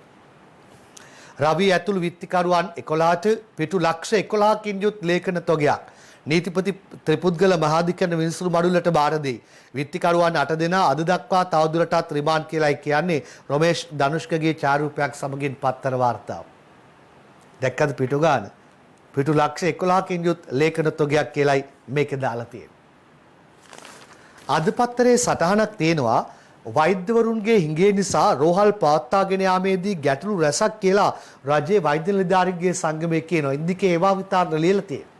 රවි ඇතුළු විත්තිකරුවන් 11ට පිටු ලක්ෂ 11කින් යුත් ලේඛන තොගයක් නීතිපති ත්‍රිපුද්ගල මහාධිකරණ විනිසුරු මඩුල්ලට බාර දෙයි. විත්තිකරුවන් 8 දෙනා අද දක්වා තවදුරටත් රිමාන්ඩ් කියලායි කියන්නේ රොමේෂ් ධනුෂ්කගේ ඡායාරූපයක් සමගින් පත්තර වාර්තාව. දැක්කද පිටු ගාන? පිටු ලක්ෂ 11කින් යුත් ලේඛන තොගයක් කියලායි මේක දාලා තියෙන්නේ. අද පත්තරේ සටහනක් තියෙනවා වෛද්‍යවරුන්ගේ හිඟේ නිසා රෝහල් පවත්වාගෙන යාමේදී ගැටලු රැසක් කියලා රජයේ වෛද්‍ය නිලධාරීන්ගේ සංගමය කියනවා. ඉන්දිකේ ඒවා විතරන ලියලා තියෙනවා.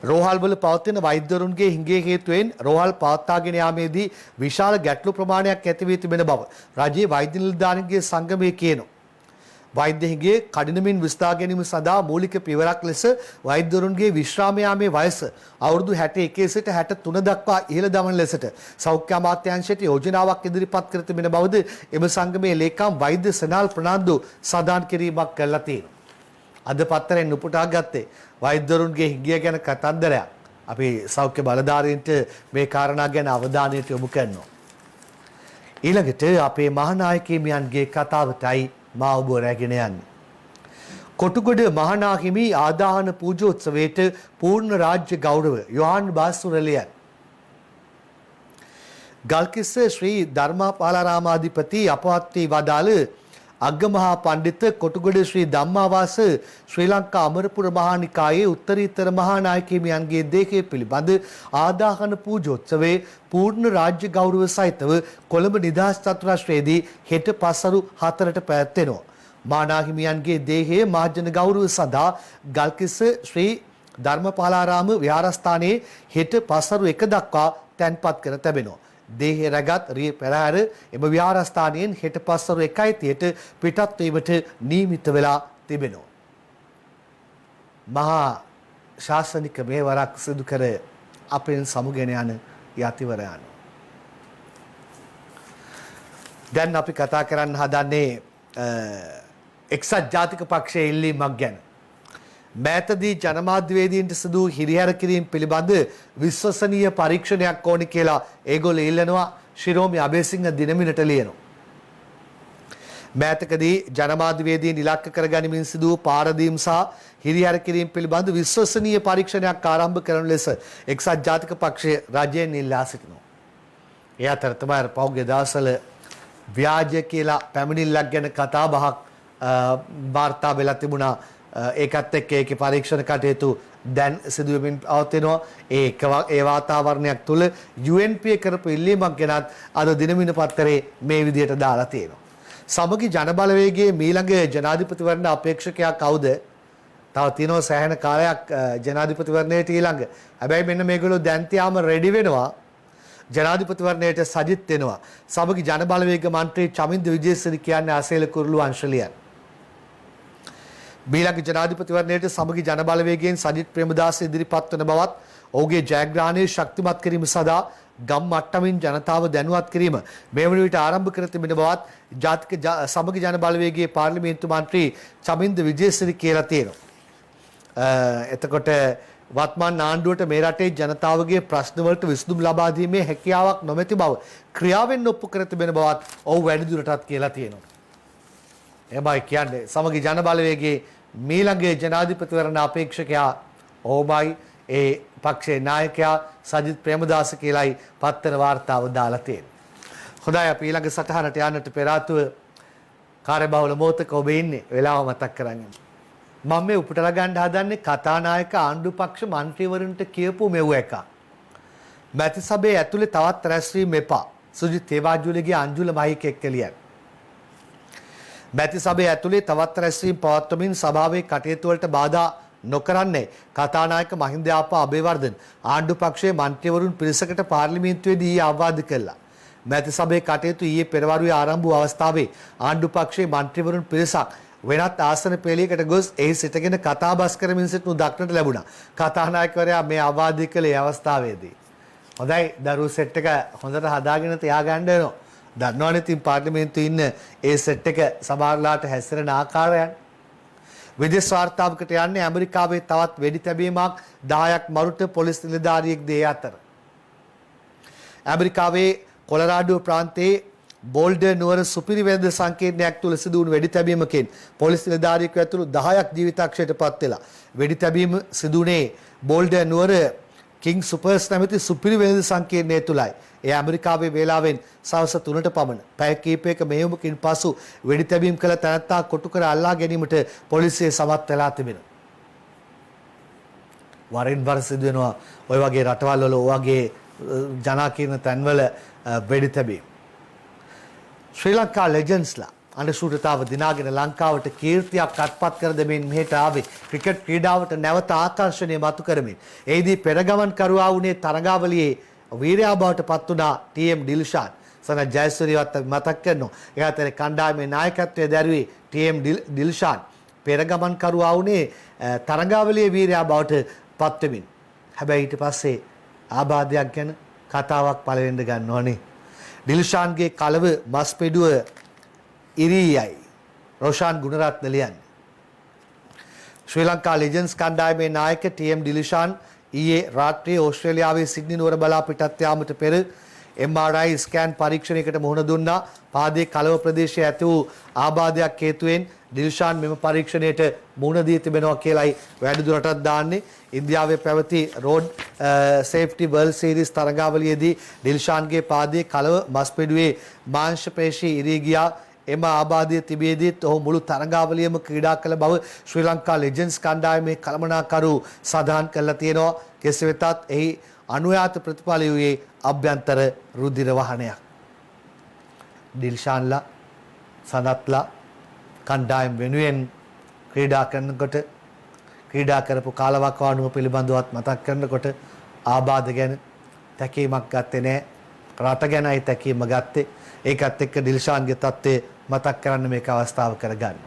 රෝහල් වල පවතින වෛද්‍යවරුන්ගේ හිඟේ හේතුවෙන් රෝහල් පවත්වාගෙන යාමේදී විශාල ගැටලු ප්‍රමාණයක් ඇති වී තිබෙන බව රජයේ වෛද්‍ය නිලධාරීන්ගේ සංගමය කියනවා. වෛද්‍ය හිඟේ කඩිනමින් විස්සා ගැනීම සඳහා මූලික පියවරක් ලෙස වෛද්‍යවරුන්ගේ විශ්‍රාම යාමේ වයස අවුරුදු 61 සිට 63 දක්වා ඉහළ දමන ලෙසට සෞඛ්‍ය අමාත්‍යාංශයට යෝජනාවක් ඉදිරිපත් කර තිබෙන බවද එම සංගමේ ලේකම් වෛද්‍ය සෙනාල් ප්‍රනාන්දු සඳහන් කිරීමක් කළා තියෙනවා. අද පත්තරෙන් උපුටා ගත්තේ වෛද්‍යවරුන්ගේ හිඟිය ගැන කතන්දරයක්. අපි සෞඛ්‍ය බලධාරීන්ට මේ කාරණා ගැන අවධානයට යොමු කරනවා. ඊළඟට අපේ මහානායකයන්ගේ කතාවටයි මා ඔබ රැගෙන යන්නේ. කොටුගොඩ මහානාහිමි ආදාහන පූජෝත්සවයට පූර්ණ රාජ්‍ය ගෞරව යොහාන් බාසුරලියන්. ගල්කිස්ස ශ්‍රී ධර්මාපාලාරාමාධිපති අපවත් වී වදාළ අග්ගමහා පණ්ඩිත කොටුගොඩ ශ්‍රී ධම්මාවාස ශ්‍රී ලංකා අමරපුර මහානිකායේ උත්තරීතර මහානායකයන්ගේ දේහය පිළිබඳ ආදාහන පූජෝත්සවයේ පූර්ණ රාජ්‍ය ගෞරව සහිතව කොළඹ නිදහස් චතුරස්‍රයේදී හෙට පසරු 4ට පැවැත්වෙනවා. මහානාහිමියන්ගේ දේහය මහජන ගෞරව සඳහා ගල්කිස්ස ශ්‍රී ධර්මපාලාරාම විහාරස්ථානයේ හෙට පසරු 1 දක්වා තැන්පත් කර තිබෙනවා. දේහය රැගත් රිය පෙරහැර එම විහාරස්ථානයෙන් හෙට පස්වරු 1:30ට පිටත් වීමට නියමිත වෙලා තිබෙනවා. මහා ශාසනික මේවරක් සිදු කර අපෙන් සමුගෙන යන යතිවරයන්. දැන් අපි කතා කරන්න හදන්නේ එක්සත් ජාතික පක්ෂයේ ඉල්ලීමක් ගැන. මෑතදී ජනමාධ්‍යවේදීන්ට සිදු හිරිහැර කිරීම පිළිබඳ විශ්වසනීය පරීක්ෂණයක් ඕනි කියලා ඒගොල්ලෝ ඉල්ලනවා. ශිරෝමි අබේසිංහ දිනමිනට ලියනවා. මෑතකදී ජනමාධ්‍යවේදීන් ඉලක්ක කරගනිමින් සිදු පාරදීම් සහ හිරිහැර කිරීම පිළිබඳ විශ්වසනීය පරීක්ෂණයක් ආරම්භ කරන ලෙස එක්සත් ජාතික පක්ෂය රජයෙන් ඉල්ලා සිටිනවා. ඒ අතර තමයි පෞද්ගලික දවසවල ව්‍යාජ කියලා පැමිණිල්ලක් ගැන කතා බහක් වාර්තා වෙලා තිබුණා. ඒකත් එක්ක ඒකේ පරීක්ෂණ කටයුතු දැන් සිදුවෙමින් පවතිනවා. ඒ වාතාවරණයක් තුළ UNP කරපු ඉල්ලීමක් ගැනත් අද දිනමින පත්තරේ මේ විදිහට දාලා තියෙනවා. සමගි ජනබලවේගයේ මීළඟ ජනාධිපතිවරණ අපේක්ෂකයා කවුද? තව තියෙනවා සෑහෙන කාලයක් ජනාධිපතිවරණයට ඊළඟ. හැබැයි මෙන්න මේගොල්ලෝ දැන් තියාම රෙඩි වෙනවා. ජනාධිපතිවරණයට සජිත් වෙනවා. සමගි ජනබලවේග මන්ත්‍රී චමින්ද විජේසිරි කියන්නේ අසේල කුරුළු අංශලියන්. මීළඟ ජනාධිපතිවරණයට සමගි ජනබලවේගයෙන් සජිත් ප්‍රේමදාස ඉදිරිපත් වන බවත් ඔහුගේ ජයග්‍රහණය ශක්තිමත් කිරීම සඳහා ගම් මට්ටමින් ජනතාව දැනුවත් කිරීම මේ වන විට ආරම්භ කර තිබෙන බවත් ජාතික සමගි ජනබලවේගයේ පාර්ලිමේන්තු මන්ත්‍රී චමින්ද විජේසිරි කියලා තියෙනවා. එතකොට වත්මන් ආණ්ඩුවට මේ රටේ ජනතාවගේ ප්‍රශ්න වලට විසඳුම් ලබා දීමේ හැකියාවක් නොමැති බව ක්‍රියාවෙන් ඔප්පු කර තිබෙන බවත් ඔහු වැඩිදුරටත් කියලා තියෙනවා. එබයි කියන්නේ සමගි ජනබලවේගයේ මීළඟේ ජනාධිපතිවරණ අපේක්ෂකයා ඔහුමයි ඒ පක්ෂයේ නායකයා සජිත් ප්‍රේමදාස කියලායි පත්තර වාර්තාව දාලා තියෙන්නේ. හොඳයි අපි ඊළඟ සටහනට යන්නට පෙර ආතුව කාර්යබහුල මොහොතක ඔබ ඉන්නේ වෙලාව මතක් කරගන්න. මම මේ උපුටලා ගන්න හදන්නේ කතානායක ආණ්ඩු පක්ෂ මන්ත්‍රීවරුන්ට කියපු මෙව්ව එක. මැති සභාවේ ඇතුලේ තවත් රැස්වීම එපා. සුජිත් තේවාජුලගේ අංජුල මහීක එක්කලියන්. මැති සභාවේ ඇතුලේ තවත් රැස්වීම් පවත්වමින් සභාවේ කටයුතු වලට බාධා නොකරන්නේ කතානායක මහින්ද යාපා අබේවර්ධන ආණ්ඩු පක්ෂයේ මන්ත්‍රීවරුන් පිරිසකට පාර්ලිමේන්තුවේදී අවවාද කළා. මැති සභාවේ කටයුතු ඊයේ පෙරවරුවේ ආරම්භ වූ අවස්ථාවේ ආණ්ඩු පක්ෂයේ මන්ත්‍රීවරුන් පිරිසක් වෙනත් ආසන පෙළියකට ගොස් එහි සිටගෙන කතා බස් කරමින් සිටිනු දක්නට ලැබුණා. කතානායකවරයා මේ අවවාද කළේ අවස්ථාවේදී. හොඳයි දරුවෝ සෙට් එක හොඳට හදාගෙන තියාගන්න වෙනවා. දන්නවනේ තින් පාර්ලිමේන්තුවේ ඉන්න ඒ සෙට් එක සමහරලාට හැසිරෙන ආකාරයන්. විදේශ වාර්තාවකට යන්නේ ඇමරිකාවේ තවත් වෙඩි තැබීමක් 10ක් මරුට පොලිස් නිලධාරියෙක් දේ අතර. ඇමරිකාවේ කොලරාඩෝ ප්‍රාන්තයේ බෝල්ඩර් නුවර සුපිරි වෙළඳ සංකීර්ණයක් තුල සිදු වුණු වෙඩි තැබීමකින් පොලිස් නිලධාරියෙකු ඇතුළු 10ක් ජීවිතක්ෂයට පත් වෙලා. වෙඩි තැබීම සිදුුනේ බෝල්ඩර් නුවර කිං සුපර්ස් නැමැති සුපිරි වෙළඳ සංකීර්ණය තුලයි. ඒ ඇමරිකාවේ වේලාවෙන් සවස් 3ට පමණ පැය කිහිපයක මෙහෙයුමකින් පසු වෙඩි තැබීම් කළ තැනැත්තා කොටු කර අල්ලා ගැනීමට පොලිසිය සමත් වෙලා තිබෙනවා. වරින් වර සිදු වෙනවා ওই වගේ රටවල් වල ඔය වගේ ජනාකීර්ණ තැන්වල වෙඩි තැබීම්. ශ්‍රී ලංකා ලෙජන්ඩ්ස්ලා අනුශූරතාව දිනාගෙන ලංකාවට කීර්තියක් අත්පත් කර දෙමින් මෙහෙට ආවේ ක්‍රිකට් ක්‍රීඩාවට නැවත ආකර්ෂණය මතු කරමින්. එෙහිදී පෙරගමන් කරුවා වුණේ තරගාවලියේ වීරයා බවට පත් වුණා ටීඑම් ඩිල්ෂාන්. සනත් ජයසූරියවත් මතක් කරනවා. ඒ අතරේ කණ්ඩායමේ නායකත්වයේ දැරුවේ ටීඑම් ඩිල්ෂාන්. පෙරගමන් කරුවා වුණේ තරගාවලියේ වීරයා බවට පත් වෙමින්. හැබැයි ඊට පස්සේ ආබාධයක් ගැන කතාවක් පළවෙන්න ගන්නවනේ. ඩිල්ෂාන්ගේ කලව මස්පෙඩුව ඉරියයි රොෂාන් ගුණරත්න ලියන්නේ. ශ්‍රී ලංකා ලෙජන්ඩ්ස් කණ්ඩායමේ නායක ටීඑම් ඩිල්ෂාන් ඊයේ රාත්‍රියේ ඕස්ට්‍රේලියාවේ සිඩ්නි නුවර බලා පිටත් යාමට පෙර MRI ස්කෑන් පරීක්ෂණයකට මුහුණ දුන්නා. පාදයේ කලව ප්‍රදේශයේ ඇති වූ ආබාධයක් හේතුවෙන් ඩිල්ෂාන් මෙම පරීක්ෂණයට මුහුණ දී තිබෙනවා කියලායි වැඩිදුරටත් දාන්නේ. ඉන්දියාවේ පැවති රෝඩ් සේෆ්ටි වර්ල්ඩ් සීරීස් තරගාවලියේදී ඩිල්ෂාන්ගේ පාදයේ කලව මස්පෙඩුවේ මාංශ පේශී ඉරී ගියා. එම ආබාධය තිබියදීත් ඔහු මුළු තරගාවලියම ක්‍රීඩා කළ බව ශ්‍රී ලංකා ලෙජන්ඩ්ස් කණ්ඩායමේ කළමනාකරු සඳහන් කරලා තියෙනවා. කෙසේ වෙතත් එහි අනුයාත ප්‍රතිඵල වූයේ අභ්‍යන්තර රුධිර වහනයක්. ඩිල්ෂාන්ලා සනත්ලා කණ්ඩායම් වෙනුවෙන් ක්‍රීඩා කරනකොට ක්‍රීඩා කරපු කාලවකවානුව පිළිබඳවත් මතක් කරනකොට ආබාධ ගැන තැකීමක් ගත්තේ නැහැ. රට ගැනයි තැකීම ගත්තේ. ඒකත් එක්ක ඩිල්ෂාන්ගේ තත්ත්වය මතක් කරන්න මේක අවස්ථාව කරගන්න.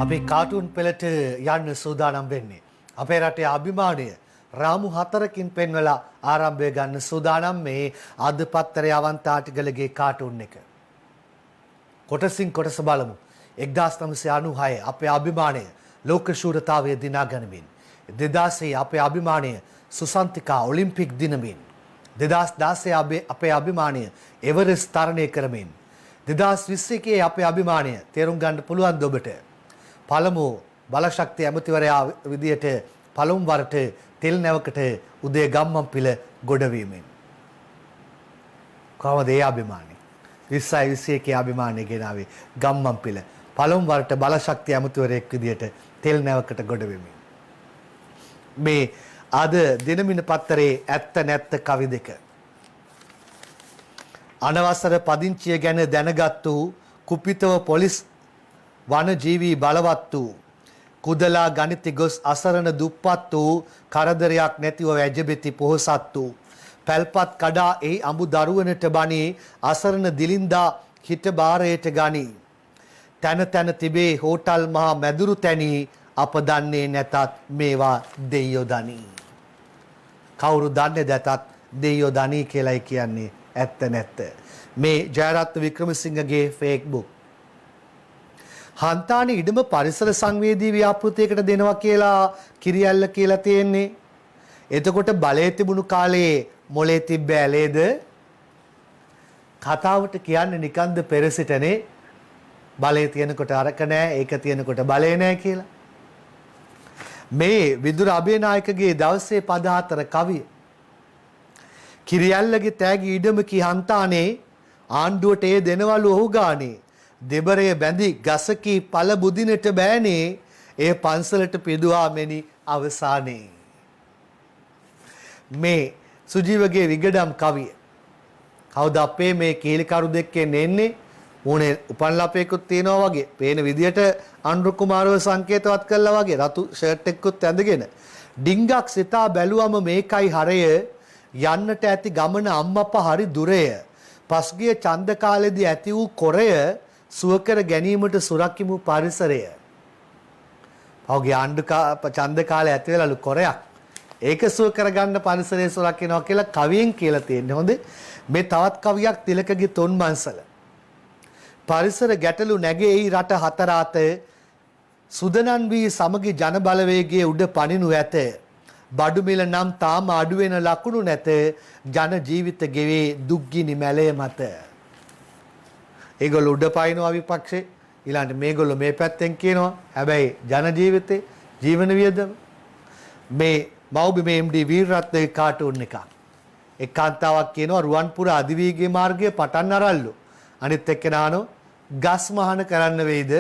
අපි කාටුන් පෙළට යන්න සූදානම් වෙන්නේ. අපේ රටේ අභිමානය රාමු 4කින් පෙන්වලා ආරම්භය ගන්න සූදානම් මේ අද පත්තරේ අවන්ත ආටිගලගේ කාටුන් එක. කොටසින් කොටස බලමු. 1996 අපේ අභිමානය ලෝක ශූරතාවය දිනා ගනිමින්. 2000 අපේ අභිමානය සුසන්තිකා ඔලිම්පික් දිනමින්. 2016 අපේ අභිමානය එවරෙස්ට් තරණය කරමින්. 2021 අපේ අභිමානය තේරුම් ගන්න පුළුවන් ඔබට. පළමු බලශක්ති ඇමතිවරයා විදියට පළමු වරට තෙල් නැවකට උදේ ගම්මන්පිල ගොඩවීමෙන්. කොහොමද ඒ අභිමානය? 2021 අභිමානය ගෙනාවේ ගම්මන්පිල පළමු වරට බලශක්ති ඇමතිවරයෙක් විදියට තෙල් නැවකට ගොඩවීමෙන්. මේ අද දිනමින පත්තරේ ඇත්ත නැත්ත කවි දෙක. අනවසර පදිංචිය ගැන දැනගත් වූ කුපිතව පොලිස් වනජීවී බලවත් වූ කුදලා ගණිත ගොස් අසරණ දුප්පත් වූ කරදරයක් නැතිව වැජබෙති පොහොසත් වූ පැල්පත් කඩා එහි අඹු දරුවනට බණී අසරණ දිලින්දා හිට බාරයට ගනී. තැන තැන තිබේ හෝටල් මහා මැදුරු තැනී අප දන්නේ නැතත් මේවා දෙයියෝ දනී. කවුරු දන්නේ නැතත් දෙයියෝ දනී කියලායි කියන්නේ ඇත්ත නැත්ත. මේ ජයරත්න වික්‍රමසිංහගේ ෆේස්බුක්. හන්තානි ඉඩම පරිසර සංවේදී ව්‍යාපෘතියකට දෙනවා කියලා කිරියල්ල කියලා තියෙන්නේ. එතකොට බලය තිබුණු කාලේ මොලේ තිබ්බ ඇලේද? කතාවට කියන්නේ නිකන්ද පෙරසිටනේ බලය තියෙනකොට අරක නැහැ, ඒක තියෙනකොට බලය නැහැ කියලා. මේ විදුර අබේනායකගේ දවසේ පද 4 කවිය. කිරියල්ලගේ තෑගි ඉඩමකි හන්තානේ ආණ්ඩුවට ඒ දෙනවලු ඔහු ගානේ. දෙබරය බැඳි ගසකී පළ බුදිනට බෑනේ ඒ පන්සලට පිදුවා මෙනි අවසානයේ. මේ සුජීවගේ විගඩම් කවිය. කවුද අපේ මේ කීලිකරු දෙකෙන් එන්නේ? මොනේ උපන් ලපේකුත් තියනවා වගේ. පේන විදියට අනුරු කුමාරව සංකේතවත් කළා වගේ රතු ෂර්ට් එකකුත් ඇඳගෙන. ඩිංගක් සිතා බැලුවම මේකයි හරය යන්නට ඇති ගමන අම්මපා හරි දුරය. පස්ගිය ඡන්ද කාලෙදී ඇති වූ කොරය සුවකර ගැනීමට සුරකිමු පරිසරය. පහුගිය ඡන්ද කාලේ ඇති වෙලාලු කොරයක්. ඒක සුව කරගන්න පරිසරය සුරකින්නවා කියලා කවියෙන් කියලා තියෙන්නේ. හොඳ මේ තවත් කවියක් තිලකගේ තොන්මන්සල. පරිසර ගැටලු නැගෙයි රට හතර අත සුදනන් වී සමගි ජන බලවේගයේ උඩ පනිනු ඇත. බඩු මිල නම් තාම අඩු වෙන ලකුණු නැත ජන ජීවිත ගෙවේ දුක්ගිනි මැලය මත. ඒගොල්ලෝ උඩ පයින්නවා විපක්ෂේ ඊළඟට මේගොල්ලෝ මේ පැත්තෙන් කියනවා හැබැයි ජන ජීවිතේ ජීවන වියදම මේ මව්බිමේ MD වීරරත්නගේ කාටුන් එකක්. එක්කාන්තාවක් කියනවා රුවන්පුර අධිවේගී මාර්ගය පටන් අරල්ලු. අනිත් එක්කෙනානෝ ගස් මහන කරන්න වෙයිද?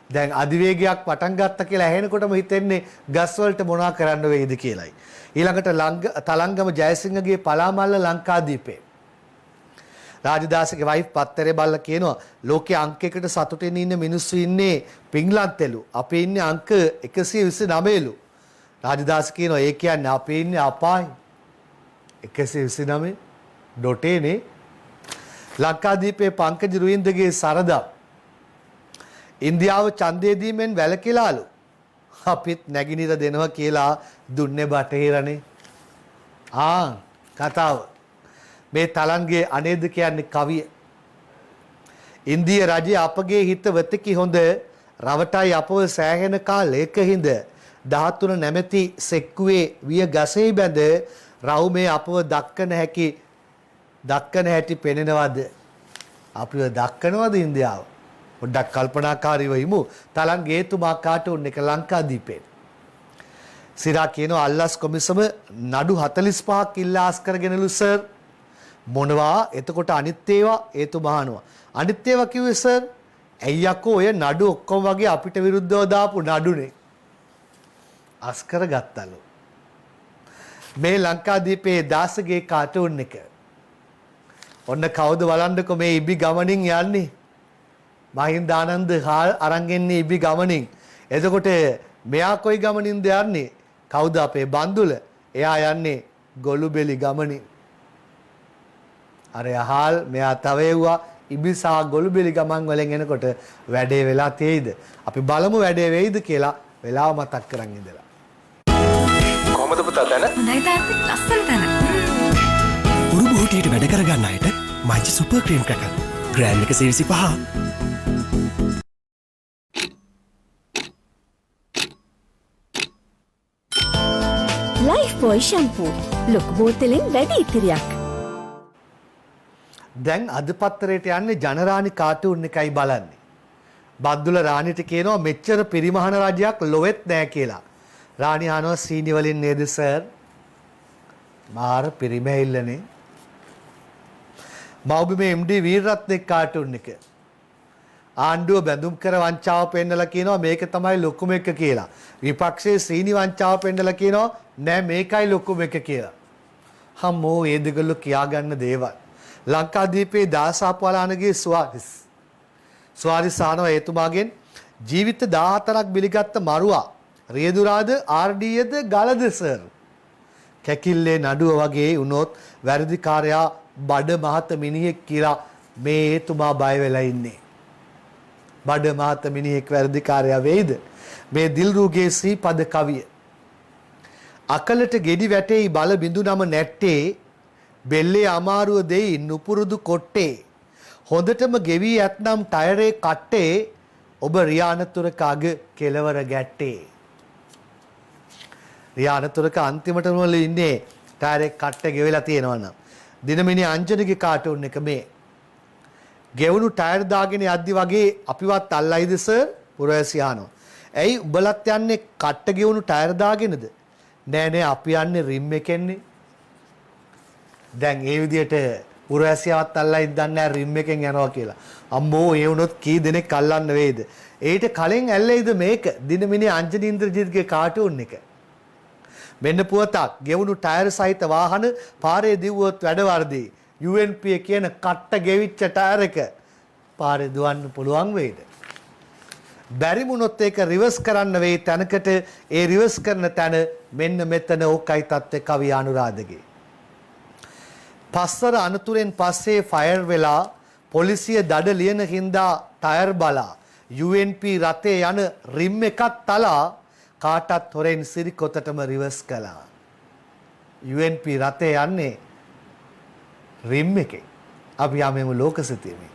දැන් අධිවේගයක් පටන් ගත්ත කියලා ඇහෙනකොටම හිතෙන්නේ ගස් වලට මොනවා කරන්න වෙයිද කියලායි. ඊළඟට තලංගම ජයසිංහගේ පලාමල්ල ලංකාදීපේ. රාජදාසගේ වයිෆ් පත්තරේ බල්ල කියනවා ලෝකයේ අංක එකට සතුටින් ඉන්න මිනිස්සු ඉන්නේ පින්ලන්තෙලු. අපේ ඉන්නේ අංක 129ලු. රාජදාස කියනවා ඒ කියන්නේ අපේ ඉන්නේ අපායි. 129 ඩොටේනේ. ලංකාදීපේ පංකජ රුවින්දගේ සරදා ඉන්දියාව ඡන්දය දීමෙන් වැළකීලාලු. අපිත් නැගිනිර දෙනවා කියලා දුන්නේ බටහිරනේ. කතාව. මේ තලන්ගේ අනේද කියන්නේ කවිය. ඉන්දිය රජය අපගේ හිත වෙතකි හොඳ රවටයි අපව සෑහෙන කාලයක හිඳ 13 නැමැති සෙක්කුවේ විය ගසේ බැඳ රවුමේ අපව දක්කන හැටි පෙනෙනවද? අපිව දක්කනවද ඉන්දියාව? පොඩ්ඩක් කල්පනාකාරීව ඉමු. තලන්ගේ එතුමා කාටුන් එක ලංකාදීපේ. සිරා කියනවා අල්ලස් කොමිසම නඩු 45ක් ඉල්ලාස් කරගෙනලු සර්. මොනවා? එතකොට අනිත් ඒවා එතුමා අහනවා. අනිත් ඒවා කිව්වේ සර් ඇයි යකෝ ඔය නඩු ඔක්කොම වගේ අපිට විරුද්ධව දාපු නඩුනේ. අස්කර ගත්තලු. මේ ලංකාදීපේ දාසගේ කාටුන් එක. ඔන්න කවුද බලන්නකො මේ ඉබි ගමනින් යන්නේ. මහින්දානන්ද හාල් අරන් එන්නේ ඉබි ගමනින්. එතකොට මෙයා කොයි ගමනින්ද යන්නේ? කවුද අපේ බන්දුල? එයා යන්නේ ගොළුබෙලි ගමනින්. අර යහල් මෙයා තව එව්වා ඉබිසා ගොළුබෙලි ගමන් වලින් එනකොට වැඩේ වෙලා තේයිද? අපි බලමු වැඩේ වෙයිද කියලා වෙලාව මතක් කරන් ඉඳලා. කොහමද පුතා තන? හොඳයි තාත්තේ ලස්සන තන. උරු බෝටියට වැඩ කරගන්න අයට මයිචි super cream cracker. Gram 125. Lifebuoy shampoo ලොකු බෝතලෙන් වැඩි ඉතිරියක්. දැන් අද පත්තරේට යන්නේ ජනරාණි කාටුන් එකයි බලන්නේ. බද්දුල රාණිට කියනවා මෙච්චර පිරිමහන රජයක් ලොවෙත් නෑ කියලා. රාණි අහනවා සීනි වලින් නේද සර්? මාර පිරිමැහිල්ලනේ. මව්බිමේ MD වීරරත්නේ කාටුන් එක. ආණ්ඩුව බැඳුම් කර වංචාව පෙන්නලා කියනවා මේක තමයි ලොකුම එක කියලා. විපක්ෂයේ සීනි වංචාව පෙන්නලා කියනවා නෑ මේකයි ලොකුම එක කියලා. හම්මෝ ඒ දෙගොල්ලෝ කියාගන්න දේවල්. ලංකාදීපේ දාසාපලානගේ ස්වාරිස් ආනව එතුමාගෙන් ජීවිත 14ක් බිලිගත්ත මරුවා රියදුරාද RDද ගලද සර්. කැකිල්ලේ නඩුව වගේ වුණොත් වැරදිකාරයා බඩ මහත මිනිහෙක් කියලා මේ එතුමා බය වෙලා ඉන්නේ. බඩ මහත මිනිහෙක් වැරදිකාරයා වෙයිද? මේ දිල්රුගේ ශ්‍රීපද කවිය. අකලට ගෙඩි වැටෙයි බල බිඳු නම නැට්ටේ බෙල්ලේ අමාරුව දෙයි නුපුරුදු කොට්ටේ හොඳටම ගෙවී ඇත්නම් ටයරේ කට්ටේ ඔබ රියානතුරකාග කෙලවර ගැට්ටේ. රියානතුරක අන්තිමටම ඉන්නේ ටයරේ කට්ට ගෙවිලා තියෙනවා නම්. දිනමිනි අංජනගේ කාටුන් එක මේ. ගෙවුණු ටයර් දාගෙන යද්දි වගේ අපිවත් අල්ලයිද සර්? පුරවැසියානෝ. ඇයි උඹලත් යන්නේ කට්ට ගෙවුණු ටයර් දාගෙනද? නෑ නෑ අපි යන්නේ රිම් එකෙන්නේ. දැන් ඒ විදියට පුරවැසියාවත් අල්ලයි දන්නේ රිම් එකෙන් යනවා කියලා. අම්මෝ ඒ වුණොත් කී දෙනෙක් අල්ලන්න වේද? ඊට කලින් ඇල්ලෙයිද මේක? දිනමිනි අංජනි ඉන්ද්‍රජිත්ගේ කාටුන් එක. මෙන්න පුවතක් ගෙවුණු ටයර් සහිත වාහන පාරේ දිව්වොත් වැඩවර්දී UNP කියන කට්ට ගෙවිච්ච ටයර් එක පාරේ දුවන්න පුළුවන් වේද? බැරි වුණොත් ඒක රිවර්ස් කරන්න වෙයි තැනකට. ඒ රිවර්ස් කරන තැන මෙන්න මෙතන ඕකයි තත්ත්වය කවි අනුරාධගේ. පස්වර අනතුරෙන් පස්සේ ෆයර් වෙලා පොලිසිය දඩ ලියන හින්දා ටයර් බලා UNP රථේ යන රිම් එකක් තලා කාටත් හොරෙන් සිරිකොතටම රිවර්ස් කළා. UNP රථේ යන්නේ රිම් එකේ. අපි යමෙමු ලෝකසතියේ.